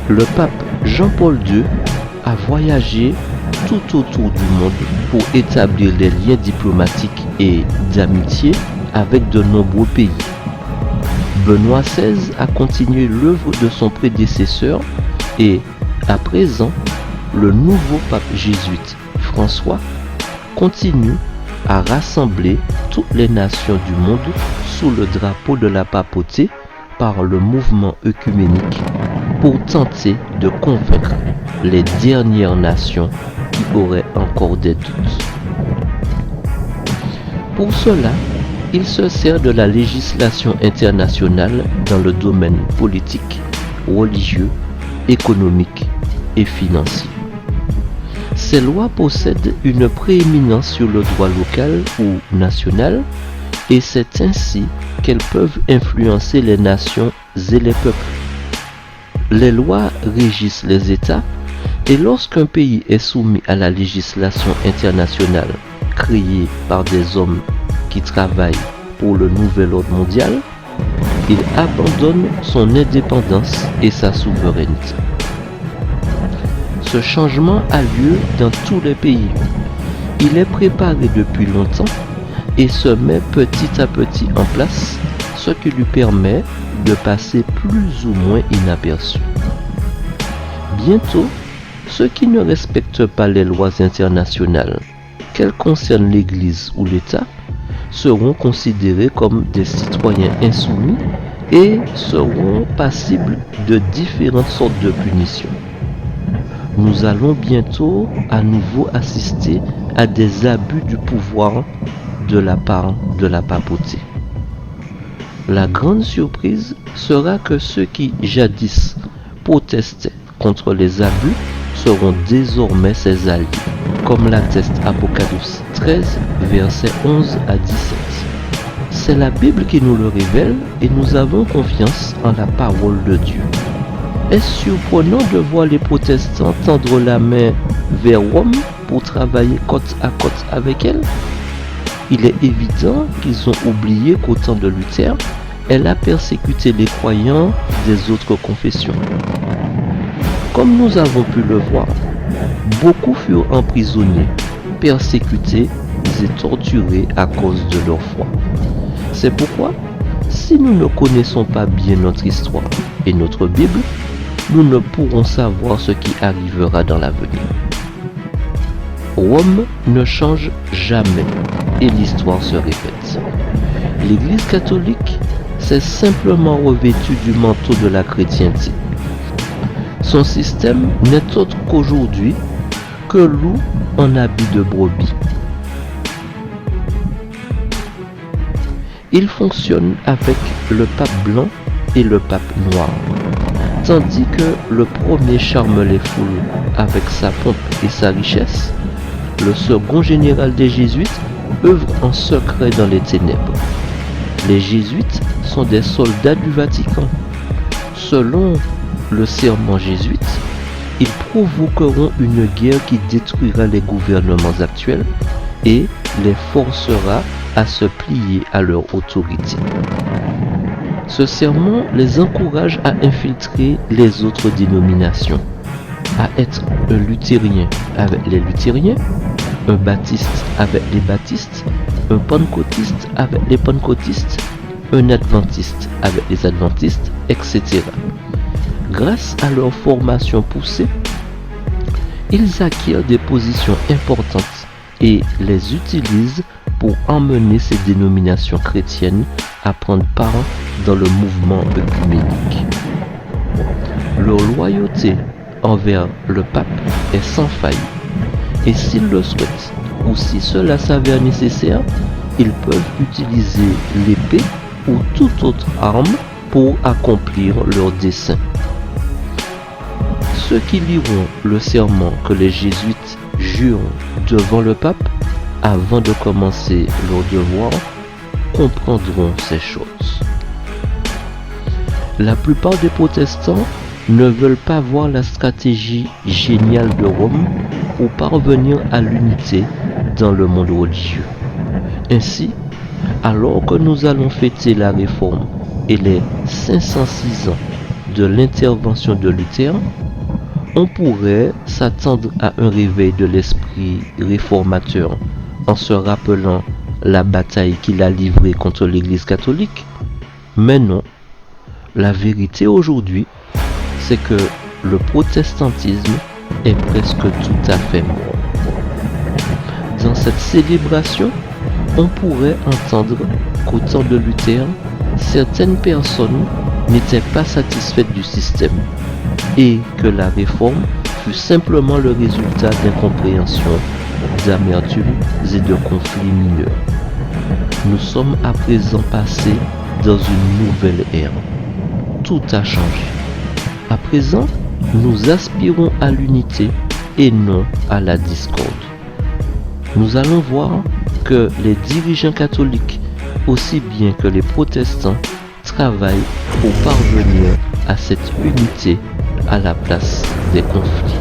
Le pape Jean-Paul II a voyagé tout autour du monde pour établir des liens diplomatiques et d'amitié avec de nombreux pays. Benoît XVI a continué l'œuvre de son prédécesseur et, à présent, le nouveau pape jésuite François continue à rassembler toutes les nations du monde sous le drapeau de la papauté par le mouvement œcuménique pour tenter de convaincre les dernières nations qui auraient encore des doutes. Pour cela, il se sert de la législation internationale dans le domaine politique, religieux, économique et financier. Ces lois possèdent une prééminence sur le droit local ou national et c'est ainsi qu'elles peuvent influencer les nations et les peuples. Les lois régissent les États et lorsqu'un pays est soumis à la législation internationale créée par des hommes qui travaillent pour le nouvel ordre mondial, il abandonne son indépendance et sa souveraineté. Ce changement a lieu dans tous les pays. Il est préparé depuis longtemps et se met petit à petit en place, ce qui lui permet de passer plus ou moins inaperçu. Bientôt, ceux qui ne respectent pas les lois internationales, qu'elles concernent l'Église ou l'État, seront considérés comme des citoyens insoumis et seront passibles de différentes sortes de punitions. Nous allons bientôt à nouveau assister à des abus du pouvoir de la part de la papauté. La grande surprise sera que ceux qui jadis protestaient contre les abus seront désormais ses alliés, comme l'atteste Apocalypse 13, versets 11 à 17. C'est la Bible qui nous le révèle et nous avons confiance en la parole de Dieu. Est-ce surprenant de voir les protestants tendre la main vers Rome pour travailler côte à côte avec elle? Il est évident qu'ils ont oublié qu'au temps de Luther, elle a persécuté les croyants des autres confessions. Comme nous avons pu le voir, beaucoup furent emprisonnés, persécutés et torturés à cause de leur foi. C'est pourquoi, si nous ne connaissons pas bien notre histoire et notre Bible, nous ne pourrons savoir ce qui arrivera dans l'avenir. Rome ne change jamais et l'histoire se répète. L'Église catholique s'est simplement revêtue du manteau de la chrétienté. Son système n'est autre qu'aujourd'hui que loup en habit de brebis. Il fonctionne avec le pape blanc et le pape noir, tandis que le premier charme les foules avec sa pompe et sa richesse, le second général des jésuites œuvre en secret dans les ténèbres. Les jésuites sont des soldats du Vatican. Selon le serment jésuite, ils provoqueront une guerre qui détruira les gouvernements actuels et les forcera à se plier à leur autorité. Ce serment les encourage à infiltrer les autres dénominations, à être un luthérien avec les luthériens, un baptiste avec les baptistes, un pentecôtiste avec les pentecôtistes, un adventiste avec les adventistes, etc. Grâce à leur formation poussée, ils acquièrent des positions importantes et les utilisent pour emmener ces dénominations chrétiennes à prendre part dans le mouvement œcuménique. Leur loyauté envers le pape est sans faille, et s'ils le souhaitent, ou si cela s'avère nécessaire, ils peuvent utiliser l'épée ou toute autre arme pour accomplir leur dessein. Ceux qui liront le serment que les jésuites jurent devant le pape avant de commencer leur devoir comprendront ces choses. La plupart des protestants ne veulent pas voir la stratégie géniale de Rome pour parvenir à l'unité dans le monde religieux. Ainsi, alors que nous allons fêter la Réforme et les 506 ans de l'intervention de Luther, on pourrait s'attendre à un réveil de l'esprit réformateur en se rappelant la bataille qu'il a livrée contre l'Église catholique. Mais non, la vérité aujourd'hui, c'est que le protestantisme est presque tout à fait mort. Dans cette célébration, on pourrait entendre qu'au temps de Luther, certaines personnes n'étaient pas satisfaites du système et que la réforme fut simplement le résultat d'incompréhension, d'amertume et de conflits mineurs. Nous sommes à présent passés dans une nouvelle ère. Tout a changé. À présent, nous aspirons à l'unité et non à la discorde. Nous allons voir que les dirigeants catholiques, aussi bien que les protestants, travaillent pour parvenir à cette unité à la place des conflits.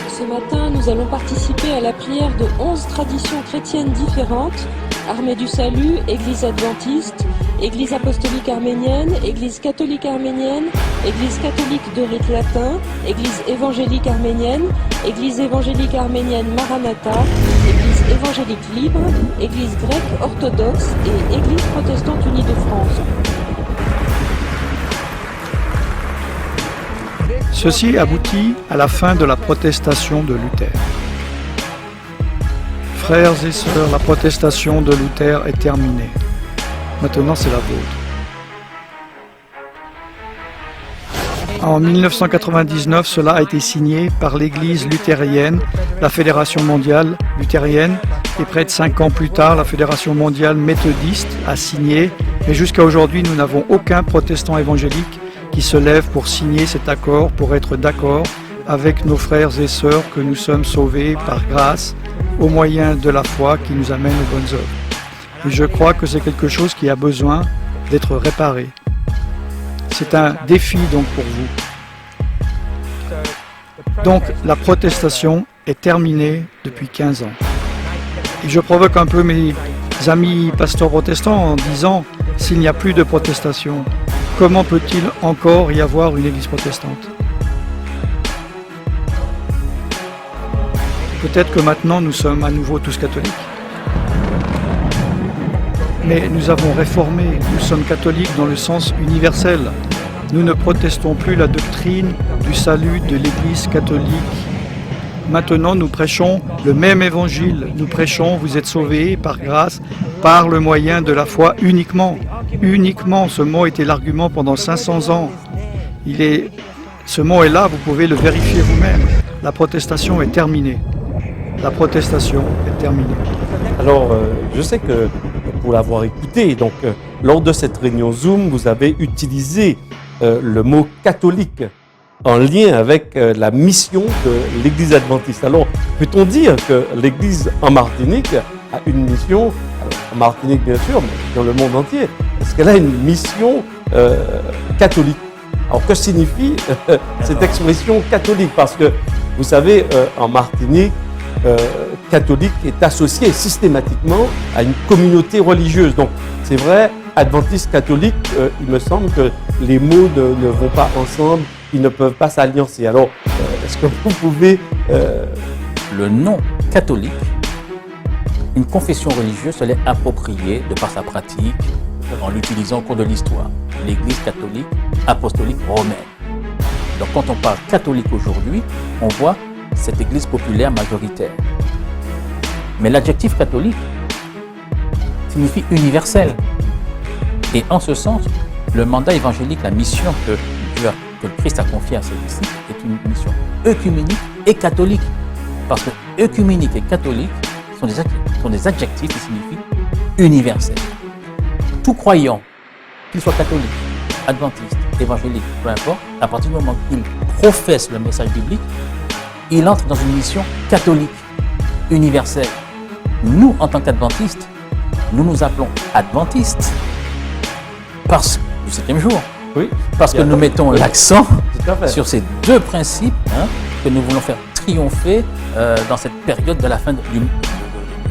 Ce matin, nous allons participer à la prière de 11 traditions chrétiennes différentes: Armée du Salut, Église adventiste, Église apostolique arménienne, Église catholique arménienne, Église catholique de rite latin, Église évangélique arménienne, Église évangélique arménienne Maranatha, Église évangélique libre, Église grecque orthodoxe et Église protestante unie de France. Ceci aboutit à la fin de la protestation de Luther. Frères et sœurs, la protestation de Luther est terminée. Maintenant, c'est la vôtre. En 1999, cela a été signé par l'Église luthérienne, la Fédération mondiale luthérienne, et près de 5 ans plus tard, la Fédération mondiale méthodiste a signé. Et jusqu'à aujourd'hui, nous n'avons aucun protestant évangélique qui qui se lèvent pour signer cet accord, pour être d'accord avec nos frères et sœurs que nous sommes sauvés par grâce au moyen de la foi qui nous amène aux bonnes œuvres. Et je crois que c'est quelque chose qui a besoin d'être réparé. C'est un défi donc pour vous. Donc la protestation est terminée depuis 15 ans. Et je provoque un peu mes amis pasteurs protestants en disant, s'il n'y a plus de protestation, comment peut-il encore y avoir une église protestante ? Peut-être que maintenant nous sommes à nouveau tous catholiques. Mais nous avons réformé, nous sommes catholiques dans le sens universel. Nous ne protestons plus la doctrine du salut de l'Église catholique. Maintenant, nous prêchons le même évangile. Nous prêchons, vous êtes sauvés par grâce, par le moyen de la foi uniquement. Uniquement, ce mot était l'argument pendant 500 ans. Ce mot est là, vous pouvez le vérifier vous-même. La protestation est terminée. La protestation est terminée. Alors, je sais que pour l'avoir écouté, donc lors de cette réunion Zoom, vous avez utilisé le mot catholique en lien avec la mission de l'Église adventiste. Alors, peut-on dire que l'Église en Martinique a une mission, en Martinique bien sûr, mais dans le monde entier, est-ce qu'elle a une mission catholique? Alors, que signifie cette expression catholique? Parce que, vous savez, en Martinique, catholique est associé systématiquement à une communauté religieuse. Donc, c'est vrai, adventiste catholique, il me semble que les mots ne vont pas ensemble, ils ne peuvent pas s'alliancer. Alors, est-ce que vous pouvez... Le nom catholique, une confession religieuse se l'est appropriée de par sa pratique en l'utilisant au cours de l'histoire. L'Église catholique, apostolique romaine. Donc, quand on parle catholique aujourd'hui, on voit cette Église populaire majoritaire. Mais l'adjectif catholique signifie universel. Et en ce sens, le mandat évangélique, la mission que le Christ a confiée à ses disciples est une mission œcuménique et catholique. Parce que œcuménique et catholique sont des adjectifs qui signifient universel. Tout croyant, qu'il soit catholique, adventiste, évangélique, peu importe, à partir du moment qu'il professe le message biblique, il entre dans une mission catholique, universelle. Nous, en tant qu'adventistes, nous nous appelons adventistes parce du 7e jour. Oui, parce que nous mettons l'accent sur ces deux principes que nous voulons faire triompher dans cette période de la fin de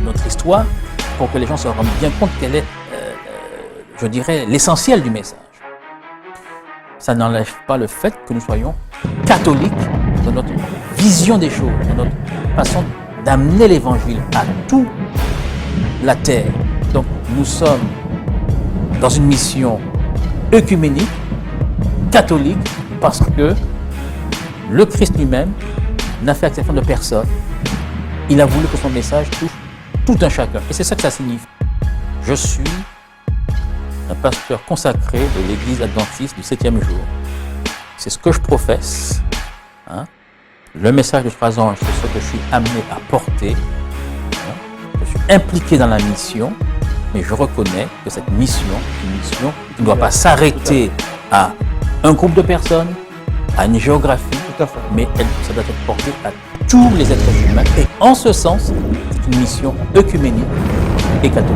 notre histoire pour que les gens se rendent bien compte quel est, je dirais, l'essentiel du message. Ça n'enlève pas le fait que nous soyons catholiques dans notre vision des choses, dans notre façon d'amener l'évangile à toute la terre. Donc nous sommes dans une mission œcuménique, catholique, parce que le Christ lui-même n'a fait exception de personne. Il a voulu que son message touche tout un chacun. Et c'est ça que ça signifie. Je suis un pasteur consacré de l'Église adventiste du 7e jour. C'est ce que je professe. Le message de 3 anges, c'est ce que je suis amené à porter. Je suis impliqué dans la mission, mais je reconnais que cette mission, une mission qui ne doit pas s'arrêter à un groupe de personnes, à une géographie, mais ça doit être porté à tous les êtres humains. Et en ce sens, c'est une mission œcuménique et catholique.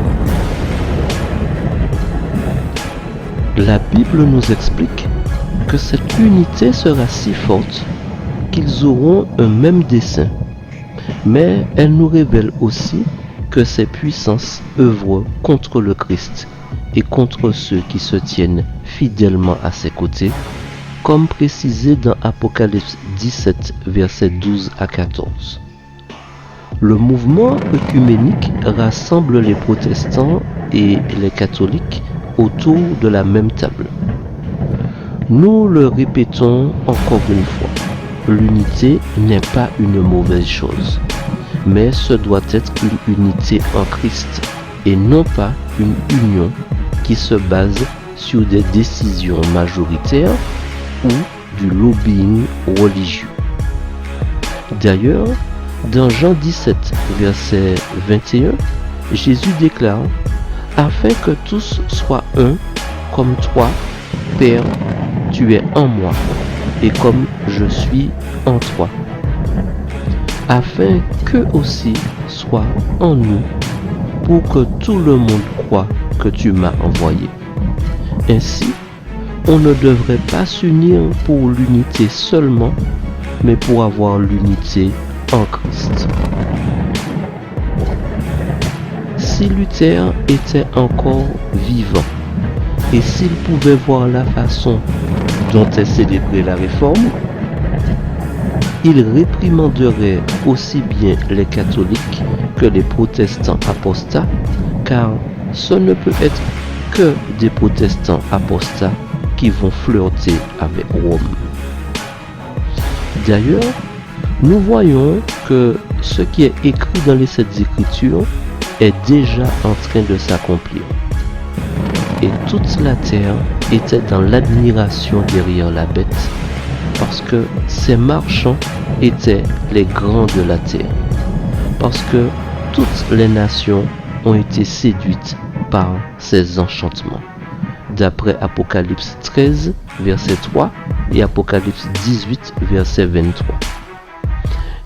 La Bible nous explique que cette unité sera si forte qu'ils auront un même dessein. Mais elle nous révèle aussi que ces puissances œuvrent contre le Christ et contre ceux qui se tiennent fidèlement à ses côtés, comme précisé dans Apocalypse 17, versets 12 à 14. Le mouvement œcuménique rassemble les protestants et les catholiques autour de la même table. Nous le répétons encore une fois, l'unité n'est pas une mauvaise chose, mais ce doit être une unité en Christ et non pas une union qui se base sur des décisions majoritaires ou du lobbying religieux. D'ailleurs, dans Jean 17, verset 21, Jésus déclare « Afin que tous soient un, comme toi, Père, tu es en moi et comme je suis en toi, afin qu'eux aussi soient en nous, pour que tout le monde croie que tu m'as envoyé. Ainsi, on ne devrait pas s'unir pour l'unité seulement, mais pour avoir l'unité en Christ. Si Luther était encore vivant, et s'il pouvait voir la façon dont est célébrée la réforme, il réprimanderait aussi bien les catholiques que les protestants apostats, car ce ne peut être que des protestants apostats qui vont flirter avec Rome. D'ailleurs, nous voyons que ce qui est écrit dans les Saintes Écritures est déjà en train de s'accomplir. Et toute la terre était dans l'admiration derrière la bête, parce que ces marchands étaient les grands de la terre, parce que toutes les nations ont été séduites par ces enchantements. D'après Apocalypse 13, verset 3 et Apocalypse 18, verset 23.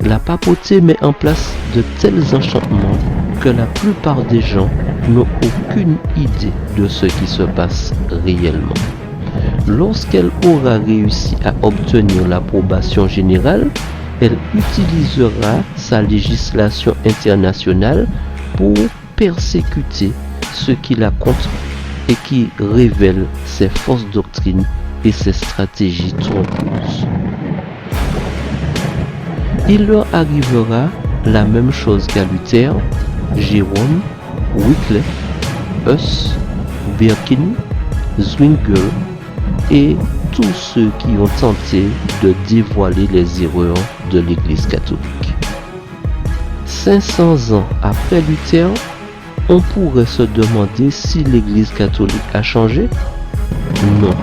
La papauté met en place de tels enchantements que la plupart des gens n'ont aucune idée de ce qui se passe réellement. Lorsqu'elle aura réussi à obtenir l'approbation générale, elle utilisera sa législation internationale pour persécuter ceux qui la contre et qui révèlent ses fausses doctrines et ses stratégies trompeuses. Il leur arrivera la même chose qu'à Luther, Jérôme, Wycliffe, Huss, Birkin, Zwingli et tous ceux qui ont tenté de dévoiler les erreurs de l'Église catholique. 500 ans après Luther, on pourrait se demander si l'Église catholique a changé? Non.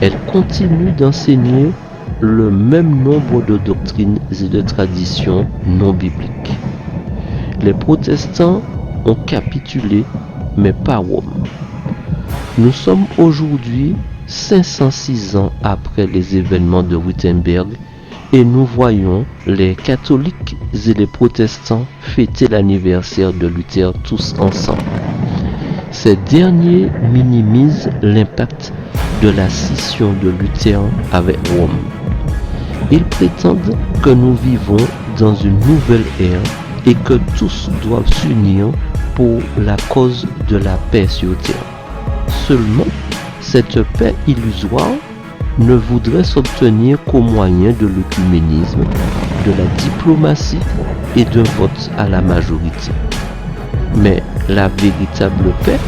Elle continue d'enseigner le même nombre de doctrines et de traditions non bibliques. Les protestants ont capitulé, mais pas Rome. Nous sommes aujourd'hui 506 ans après les événements de Wittenberg et nous voyons les catholiques et les protestants fêter l'anniversaire de Luther tous ensemble. Ces derniers minimisent l'impact de la scission de Luther avec Rome. Ils prétendent que nous vivons dans une nouvelle ère et que tous doivent s'unir pour la cause de la paix sur terre. Seulement, cette paix illusoire ne voudrait s'obtenir qu'au moyen de l'œcuménisme, de la diplomatie et d'un vote à la majorité. Mais la véritable paix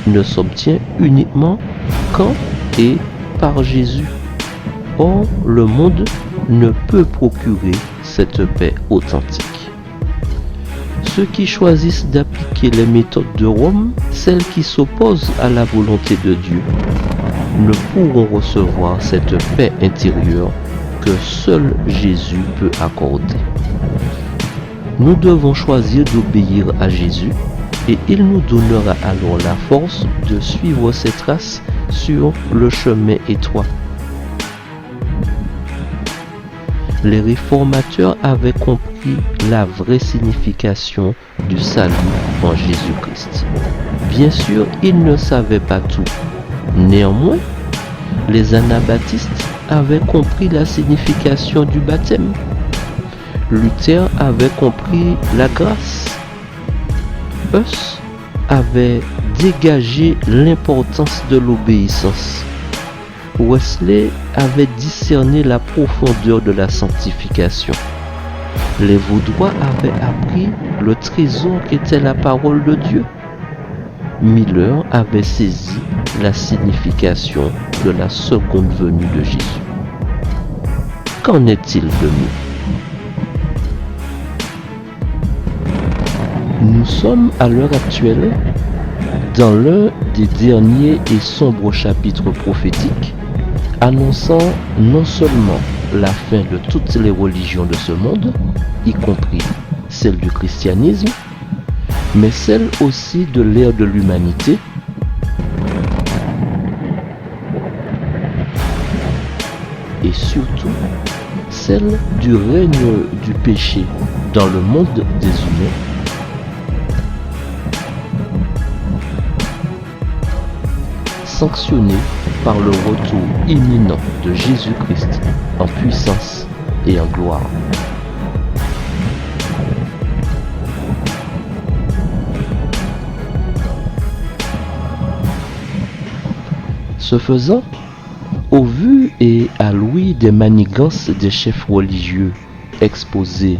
ne s'obtient uniquement quand et par Jésus. Or, le monde ne peut procurer cette paix authentique. Ceux qui choisissent d'appliquer les méthodes de Rome, celles qui s'opposent à la volonté de Dieu, ne pourront recevoir cette paix intérieure que seul Jésus peut accorder. Nous devons choisir d'obéir à Jésus et il nous donnera alors la force de suivre ses traces sur le chemin étroit. Les réformateurs avaient compris la vraie signification du salut en Jésus-Christ. Bien sûr, ils ne savaient pas tout. Néanmoins, les anabaptistes avaient compris la signification du baptême. Luther avait compris la grâce. Huss avait dégagé l'importance de l'obéissance. Wesley avait discerné la profondeur de la sanctification. Les Vaudois avaient appris le trésor qu'était la parole de Dieu. Miller avait saisi la signification de la seconde venue de Jésus. Qu'en est-il de nous? Nous sommes à l'heure actuelle dans l'un des derniers et sombres chapitres prophétiques annonçant non seulement la fin de toutes les religions de ce monde, y compris celle du christianisme, mais celle aussi de l'ère de l'humanité, et surtout celle du règne du péché dans le monde des humains, sanctionnée par le retour imminent de Jésus-Christ en puissance et en gloire. Ce faisant, au vu et à l'ouïe des manigances des chefs religieux exposés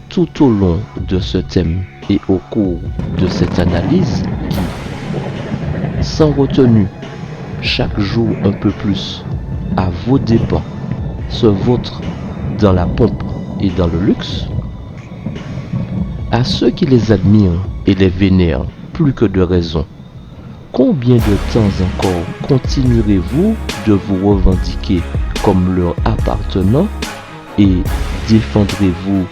tout au long de ce thème et au cours de cette analyse qui, sans retenue, chaque jour un peu plus, à vos dépens, se vautrent dans la pompe et dans le luxe, à ceux qui les admirent et les vénèrent plus que de raison, combien de temps encore continuerez-vous de vous revendiquer comme leur appartenant et défendrez-vous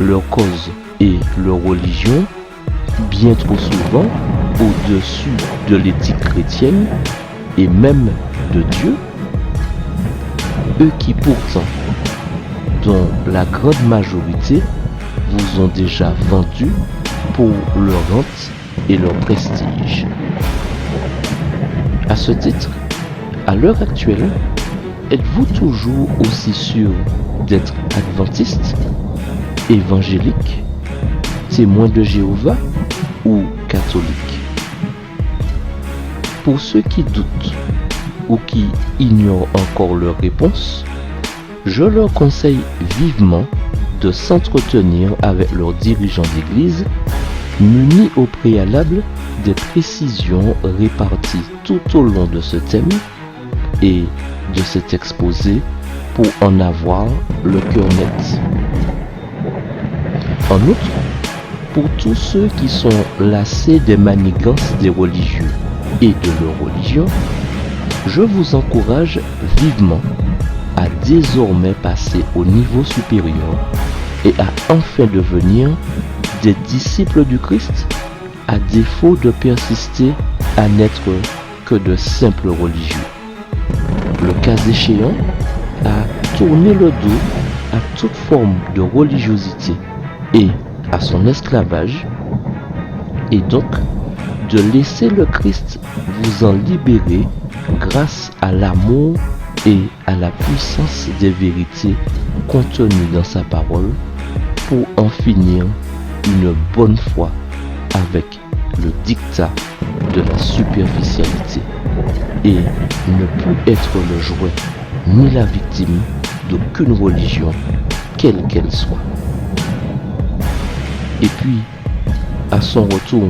leur cause et leur religion, bien trop souvent au-dessus de l'éthique chrétienne et même de Dieu, eux qui pourtant, dont la grande majorité, vous ont déjà vendu pour leur rente et leur prestige. À ce titre, à l'heure actuelle, êtes-vous toujours aussi sûr d'être adventiste, évangélique, témoin de Jéhovah ou catholique? Pour ceux qui doutent ou qui ignorent encore leur réponse, je leur conseille vivement de s'entretenir avec leurs dirigeants d'église, munis au préalable des précisions réparties tout au long de ce thème et de cet exposé pour en avoir le cœur net. En outre, pour tous ceux qui sont lassés des manigances des religieux et de leur religion, je vous encourage vivement à désormais passer au niveau supérieur et à enfin devenir des disciples du Christ, à défaut de persister à n'être que de simples religieux. Le cas échéant, à tourner le dos à toute forme de religiosité et à son esclavage, et donc de laisser le Christ vous en libérer grâce à l'amour et à la puissance des vérités contenues dans sa parole pour en finir une bonne fois avec le dictat de la superficialité et ne plus être le jouet ni la victime d'aucune religion, quelle qu'elle soit. Et puis, à son retour,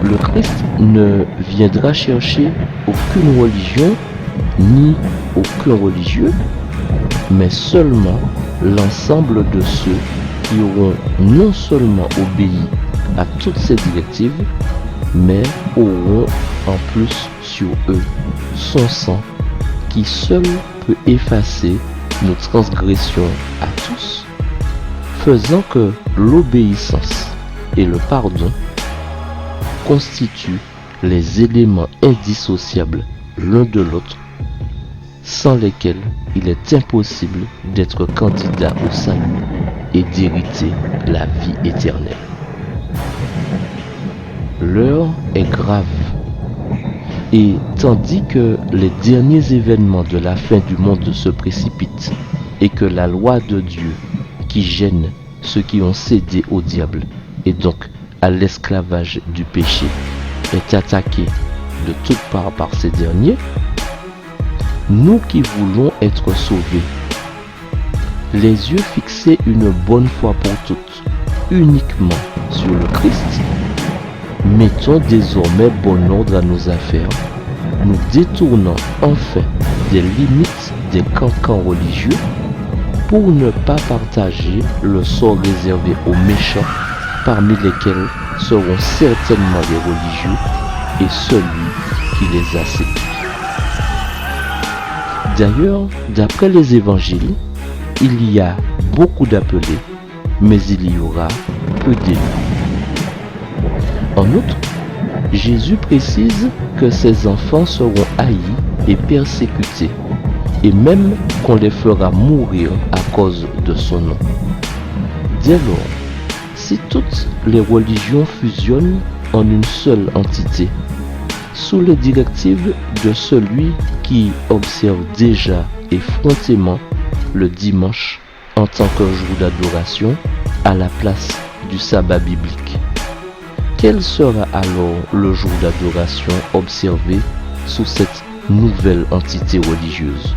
le Christ ne viendra chercher aucune religion ni aucun religieux, mais seulement l'ensemble de ceux qui auront non seulement obéi à toutes ces directives, mais auront en plus sur eux son sang qui seul peut effacer nos transgressions à tous, faisant que l'obéissance et le pardon constituent les éléments indissociables l'un de l'autre, sans lesquels il est impossible d'être candidat au salut et d'hériter la vie éternelle. L'heure est grave, et tandis que les derniers événements de la fin du monde se précipitent et que la loi de Dieu qui gêne ceux qui ont cédé au diable et donc à l'esclavage du péché est attaquée de toutes parts par ces derniers, nous qui voulons être sauvés, les yeux fixés une bonne fois pour toutes uniquement sur le Christ, mettons désormais bon ordre à nos affaires, nous détournant enfin des limites des cancans religieux pour ne pas partager le sort réservé aux méchants, parmi lesquels seront certainement les religieux et celui qui les a séduits. D'ailleurs, d'après les évangiles, il y a beaucoup d'appelés, mais il y aura peu d'élus. En outre, Jésus précise que ses enfants seront haïs et persécutés, et même qu'on les fera mourir à cause de son nom. Dès lors, si toutes les religions fusionnent en une seule entité, sous les directives de celui qui observe déjà effrontément le dimanche en tant que jour d'adoration à la place du sabbat biblique, quel sera alors le jour d'adoration observé sous cette nouvelle entité religieuse?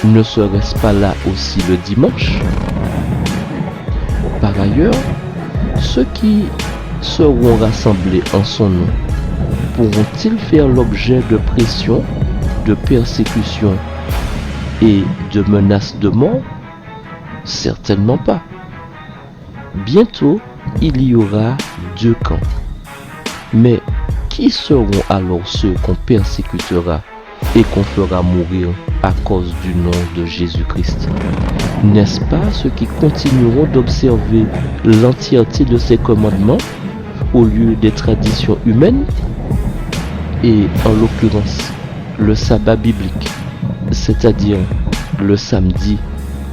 Ne serait-ce pas là aussi le dimanche? Par ailleurs, ceux qui seront rassemblés en son nom pourront-ils faire l'objet de pression, de persécution et de menaces de mort? Certainement pas. Bientôt, il y aura deux camps. Mais qui seront alors ceux qu'on persécutera et qu'on fera mourir à cause du nom de Jésus-Christ? N'est-ce pas ceux qui continueront d'observer l'entièreté de ses commandements au lieu des traditions humaines? Et en l'occurrence, le sabbat biblique, c'est-à-dire le samedi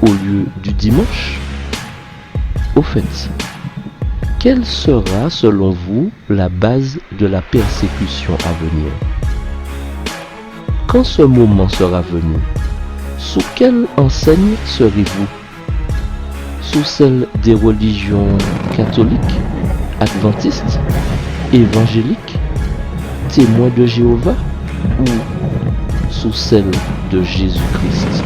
au lieu du dimanche? Au fait, quelle sera selon vous la base de la persécution à venir? Quand ce moment sera venu, sous quelle enseigne serez-vous? Sous celle des religions catholiques, adventistes, évangéliques, témoins de Jéhovah, ou sous celle de Jésus-Christ?